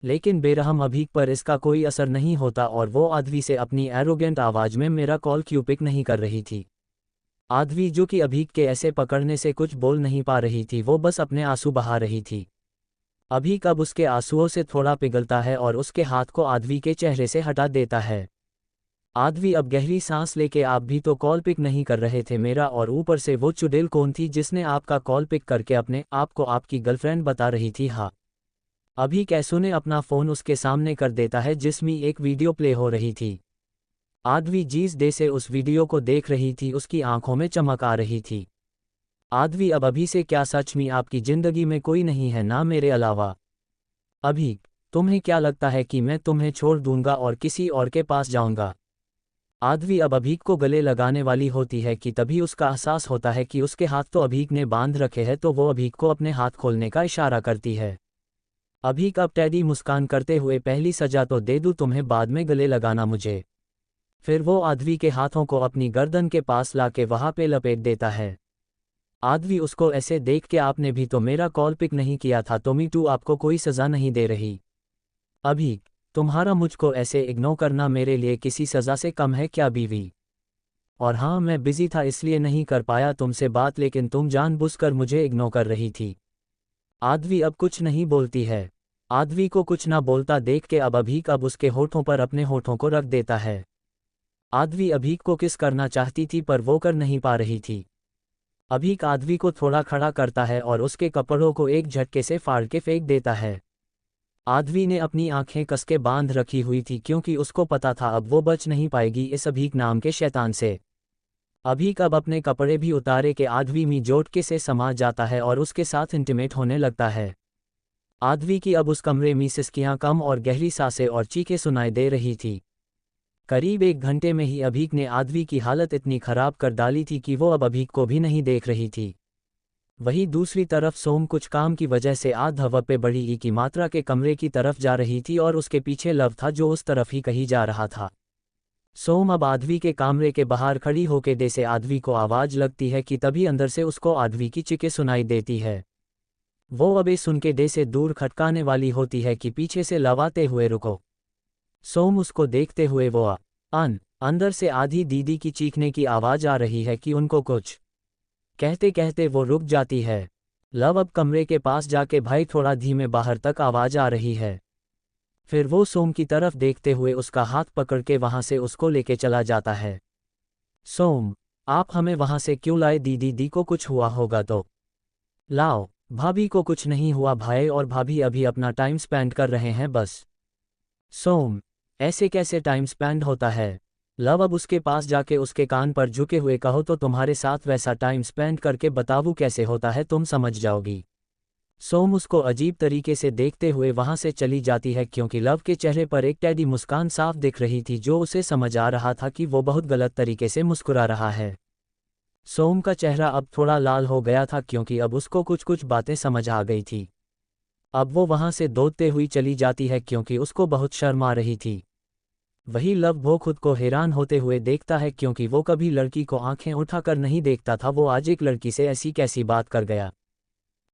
Speaker 1: लेकिन बेरहम अभीक पर इसका कोई असर नहीं होता और वो आदवी से अपनी एरोगेंट आवाज में मेरा कॉल क्यों पिक नहीं कर रही थी। आदवी जो कि अभीक के ऐसे पकड़ने से कुछ बोल नहीं पा रही थी, वो बस अपने आंसू बहा रही थी। अभीक अब उसके आंसुओं से थोड़ा पिघलता है और उसके हाथ को आदवी के चेहरे से हटा देता है। आदवी अब गहरी सांस लेके, आप भी तो कॉल पिक नहीं कर रहे थे मेरा, और ऊपर से वो चुड़ैल कौन थी जिसने आपका कॉल पिक करके अपने आप को आपकी गर्लफ्रेंड बता रही थी। हाँ। अभी कैसू ने अपना फ़ोन उसके सामने कर देता है जिसमें एक वीडियो प्ले हो रही थी। आदवी जिस दे से उस वीडियो को देख रही थी उसकी आंखों में चमक आ रही थी। आदवी अब अभी से क्या सच में आपकी ज़िंदगी में कोई नहीं है ना मेरे अलावा? अभी तुम्हें क्या लगता है कि मैं तुम्हें छोड़ दूंगा और किसी और के पास जाऊंगा? आदवी अब अभीक को गले लगाने वाली होती है कि तभी उसका एहसास होता है कि उसके हाथ तो अभीक ने बांध रखे हैं, तो वो अभीक को अपने हाथ खोलने का इशारा करती है। अभीक अब टेडी मुस्कान करते हुए, पहली सजा तो दे दूं तुम्हें, बाद में गले लगाना मुझे। फिर वो आदवी के हाथों को अपनी गर्दन के पास लाके वहां पे लपेट देता है। आदवी उसको ऐसे देख के, आपने भी तो मेरा कॉल पिक नहीं किया था, तो मी टू आपको कोई सज़ा नहीं दे रही। अभी तुम्हारा मुझको ऐसे इग्नोर करना मेरे लिए किसी सज़ा से कम है क्या बीवी? और हाँ, मैं बिजी था इसलिए नहीं कर पाया तुमसे बात, लेकिन तुम जानबूझकर मुझे इग्नोर कर रही थी। आदवी अब कुछ नहीं बोलती है। आदवी को कुछ ना बोलता देख के अब अभीक अब उसके होठों पर अपने होठों को रख देता है। आदवी अभीक को किस करना चाहती थी पर वो कर नहीं पा रही थी। अभीक आदवी को थोड़ा खड़ा करता है और उसके कपड़ों को एक झटके से फाड़ के फेंक देता है। आदवी ने अपनी आंखें कसके बांध रखी हुई थी क्योंकि उसको पता था अब वो बच नहीं पाएगी इस अभीक नाम के शैतान से। अभीक अब अपने कपड़े भी उतारे के आदवी में जोटके से समा जाता है और उसके साथ इंटीमेट होने लगता है। आदवी की अब उस कमरे में सिसकियां कम और गहरी सांसें और चीखें सुनाई दे रही थी। करीब 1 घंटे में ही अभीक ने आदवी की हालत इतनी खराब कर डाली थी कि वो अब अभीक को भी नहीं देख रही थी। वहीं दूसरी तरफ सोम कुछ काम की वजह से आध हवा पे बढ़ी ई की मात्रा के कमरे की तरफ जा रही थी और उसके पीछे लव था जो उस तरफ ही कहीं जा रहा था। सोम अब आदवी के कमरे के बाहर खड़ी होके दे से आदवी को आवाज लगती है कि तभी अंदर से उसको आदवी की चीखें सुनाई देती है। वो अब ये सुन के डे से दूर खटकाने वाली होती है कि पीछे से लवाते हुए रुको। सोम उसको देखते हुए वो अंदर से आधी दीदी की चीखने की आवाज आ रही है कि उनको कुछ कहते कहते वो रुक जाती है। लव अब कमरे के पास जाके, भाई थोड़ा धीमे, बाहर तक आवाज आ रही है। फिर वो सोम की तरफ देखते हुए उसका हाथ पकड़ के वहां से उसको लेके चला जाता है। सोम, आप हमें वहां से क्यों लाए? दीदी को कुछ हुआ होगा तो लाओ। भाभी को कुछ नहीं हुआ, भाई और भाभी अभी अपना टाइम स्पेंड कर रहे हैं बस। सोम, ऐसे कैसे टाइम स्पेंड होता है? लव अब उसके पास जाके उसके कान पर झुके हुए, कहो तो तुम्हारे साथ वैसा टाइम स्पेंड करके बताऊं कैसे होता है, तुम समझ जाओगी। सोम उसको अजीब तरीके से देखते हुए वहां से चली जाती है क्योंकि लव के चेहरे पर एक टेडी मुस्कान साफ दिख रही थी जो उसे समझ आ रहा था कि वो बहुत गलत तरीके से मुस्कुरा रहा है। सोम का चेहरा अब थोड़ा लाल हो गया था क्योंकि अब उसको कुछ कुछ बातें समझ आ गई थी। अब वो वहां से दौड़ते हुई चली जाती है क्योंकि उसको बहुत शर्म आ रही थी। वही लव वो खुद को हैरान होते हुए देखता है क्योंकि वो कभी लड़की को आंखें उठाकर नहीं देखता था, वो आज एक लड़की से ऐसी कैसी बात कर गया।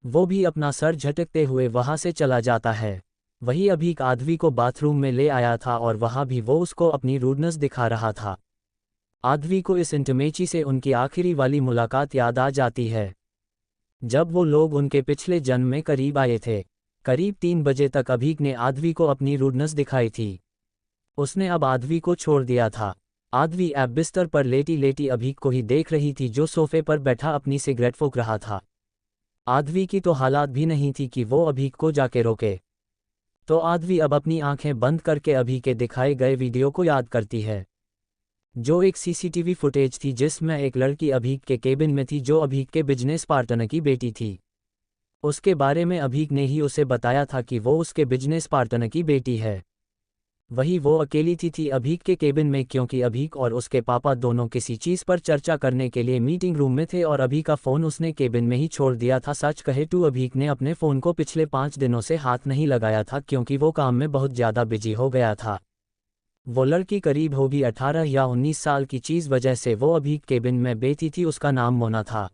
Speaker 1: वो भी अपना सर झटकते हुए वहां से चला जाता है। वही अभीक आदवी को बाथरूम में ले आया था और वहां भी वो उसको अपनी रूडनेस दिखा रहा था। आदवी को इस इंटिमेची से उनकी आखिरी वाली मुलाकात याद आ जाती है जब वो लोग उनके पिछले जन्म में करीब आए थे। करीब 3 बजे तक अभीक ने आदवी को अपनी रूडनेस दिखाई थी। उसने अब आदवी को छोड़ दिया था। आदवी अब बिस्तर पर लेटी लेटी अभीक को ही देख रही थी जो सोफे पर बैठा अपनी सिगरेट फूंक रहा था। आदवी की तो हालात भी नहीं थी कि वो अभीक को जाके रोके। तो आदवी अब अपनी आंखें बंद करके अभी के दिखाए गए वीडियो को याद करती है जो एक सीसीटीवी फुटेज थी जिसमें एक लड़की अभीक के केबिन में थी जो अभीक के बिजनेस पार्टनर की बेटी थी। उसके बारे में अभीक ने ही उसे बताया था कि वो उसके बिजनेस पार्टनर की बेटी है। वही वो अकेली थी अभीक के केबिन में क्योंकि अभीक और उसके पापा दोनों किसी चीज़ पर चर्चा करने के लिए मीटिंग रूम में थे और अभी का फ़ोन उसने केबिन में ही छोड़ दिया था। सच कहे तो अभीक ने अपने फ़ोन को पिछले 5 दिनों से हाथ नहीं लगाया था क्योंकि वो काम में बहुत ज़्यादा बिजी हो गया था। वो लड़की करीब होगी 18 या 19 साल की, चीज़ वजह से वो अभीक केबिन में बैठी थी। उसका नाम मोना था।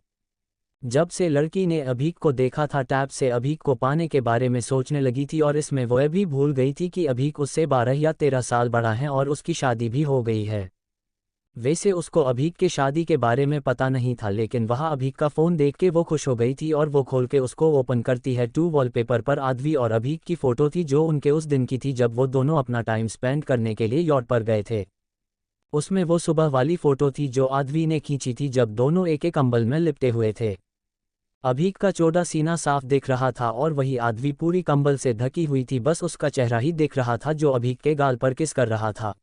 Speaker 1: जब से लड़की ने अभीक को देखा था टैब से अभीक को पाने के बारे में सोचने लगी थी और इसमें वह भी भूल गई थी कि अभीक उससे 12 या 13 साल बड़ा है और उसकी शादी भी हो गई है। वैसे उसको अभीक के शादी के बारे में पता नहीं था, लेकिन वह अभीक का फ़ोन देख के वो खुश हो गई थी और वो खोल के उसको ओपन करती है। वॉलपेपर पर आदवी और अभीक की फ़ोटो थी जो उनके उस दिन की थी जब वो दोनों अपना टाइम स्पेंड करने के लिए यॉट पर गए थे। उसमें वो सुबह वाली फ़ोटो थी जो आदवी ने खींची थी जब दोनों एक एक कंबल में लिपटे हुए थे। अभीक का चौड़ा सीना साफ दिख रहा था और वही आदवी पूरी कंबल से ढकी हुई थी, बस उसका चेहरा ही दिख रहा था जो अभीक के गाल पर किस कर रहा था।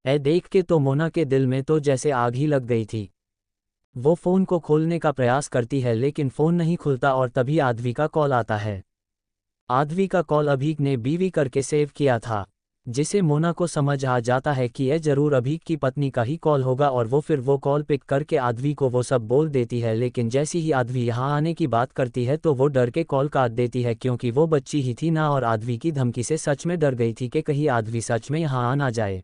Speaker 1: देख के तो मोना के दिल में तो जैसे आग ही लग गई थी। वो फ़ोन को खोलने का प्रयास करती है लेकिन फ़ोन नहीं खुलता और तभी आदवी का कॉल आता है। आदवी का कॉल अभीक ने बीवी करके सेव किया था, जिसे मोना को समझ आ जाता है कि यह जरूर अभीक की पत्नी का ही कॉल होगा और वो फिर वो कॉल पिक करके आदवी को वो सब बोल देती है। लेकिन जैसी ही आदवी यहाँ आने की बात करती है तो वो डर के कॉल काट देती है, क्योंकि वो बच्ची ही थी ना और आदवी की धमकी से सच में डर गई थी कि कहीं आदवी सच में यहाँ आ ना जाए।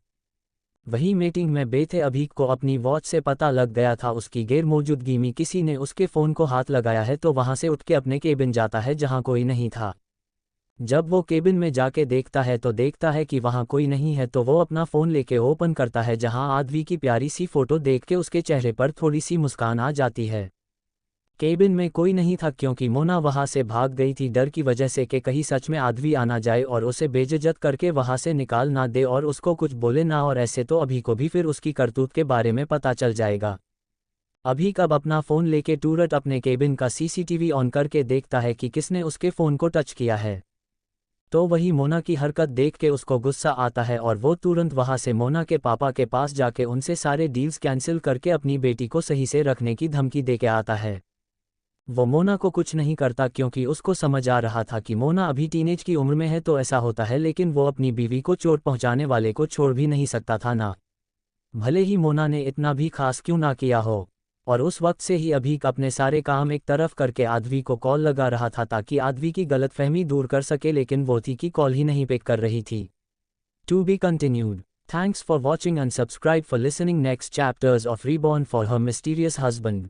Speaker 1: वही मीटिंग में बैठे अभीक को अपनी वॉच से पता लग गया था उसकी गैर मौजूदगी में किसी ने उसके फ़ोन को हाथ लगाया है, तो वहाँ से उठ के अपने केबिन जाता है जहाँ कोई नहीं था। जब वो केबिन में जाके देखता है तो देखता है कि वहाँ कोई नहीं है, तो वो अपना फ़ोन लेके ओपन करता है जहाँ आदवी की प्यारी सी फ़ोटो देख के उसके चेहरे पर थोड़ी सी मुस्कान आ जाती है। केबिन में कोई नहीं था क्योंकि मोना वहाँ से भाग गई थी डर की वजह से कि कहीं सच में आदवी आना जाए और उसे बेइज्जत करके वहाँ से निकाल ना दे और उसको कुछ बोले ना, और ऐसे तो अभी को भी फिर उसकी करतूत के बारे में पता चल जाएगा। अभी कब अपना फ़ोन लेके तुरंत अपने केबिन का सीसीटीवी ऑन करके देखता है कि किसने उसके फ़ोन को टच किया है। तो वही मोना की हरकत देख के उसको गुस्सा आता है और वो तुरंत वहाँ से मोना के पापा के पास जाके उनसे सारे डील्स कैंसिल करके अपनी बेटी को सही से रखने की धमकी देके आता है। वो मोना को कुछ नहीं करता क्योंकि उसको समझ आ रहा था कि मोना अभी टीनेज की उम्र में है तो ऐसा होता है, लेकिन वो अपनी बीवी को चोट पहुंचाने वाले को छोड़ भी नहीं सकता था ना, भले ही मोना ने इतना भी खास क्यों ना किया हो। और उस वक्त से ही अभीक अपने सारे काम एक तरफ करके आदवी को कॉल लगा रहा था ताकि आदवी की गलतफहमी दूर कर सके, लेकिन वो थी कि कॉल ही नहीं पिक कर रही थी। To be continued. Thanks for watching and subscribe for listening next chapters of reborn for her mysterious husband.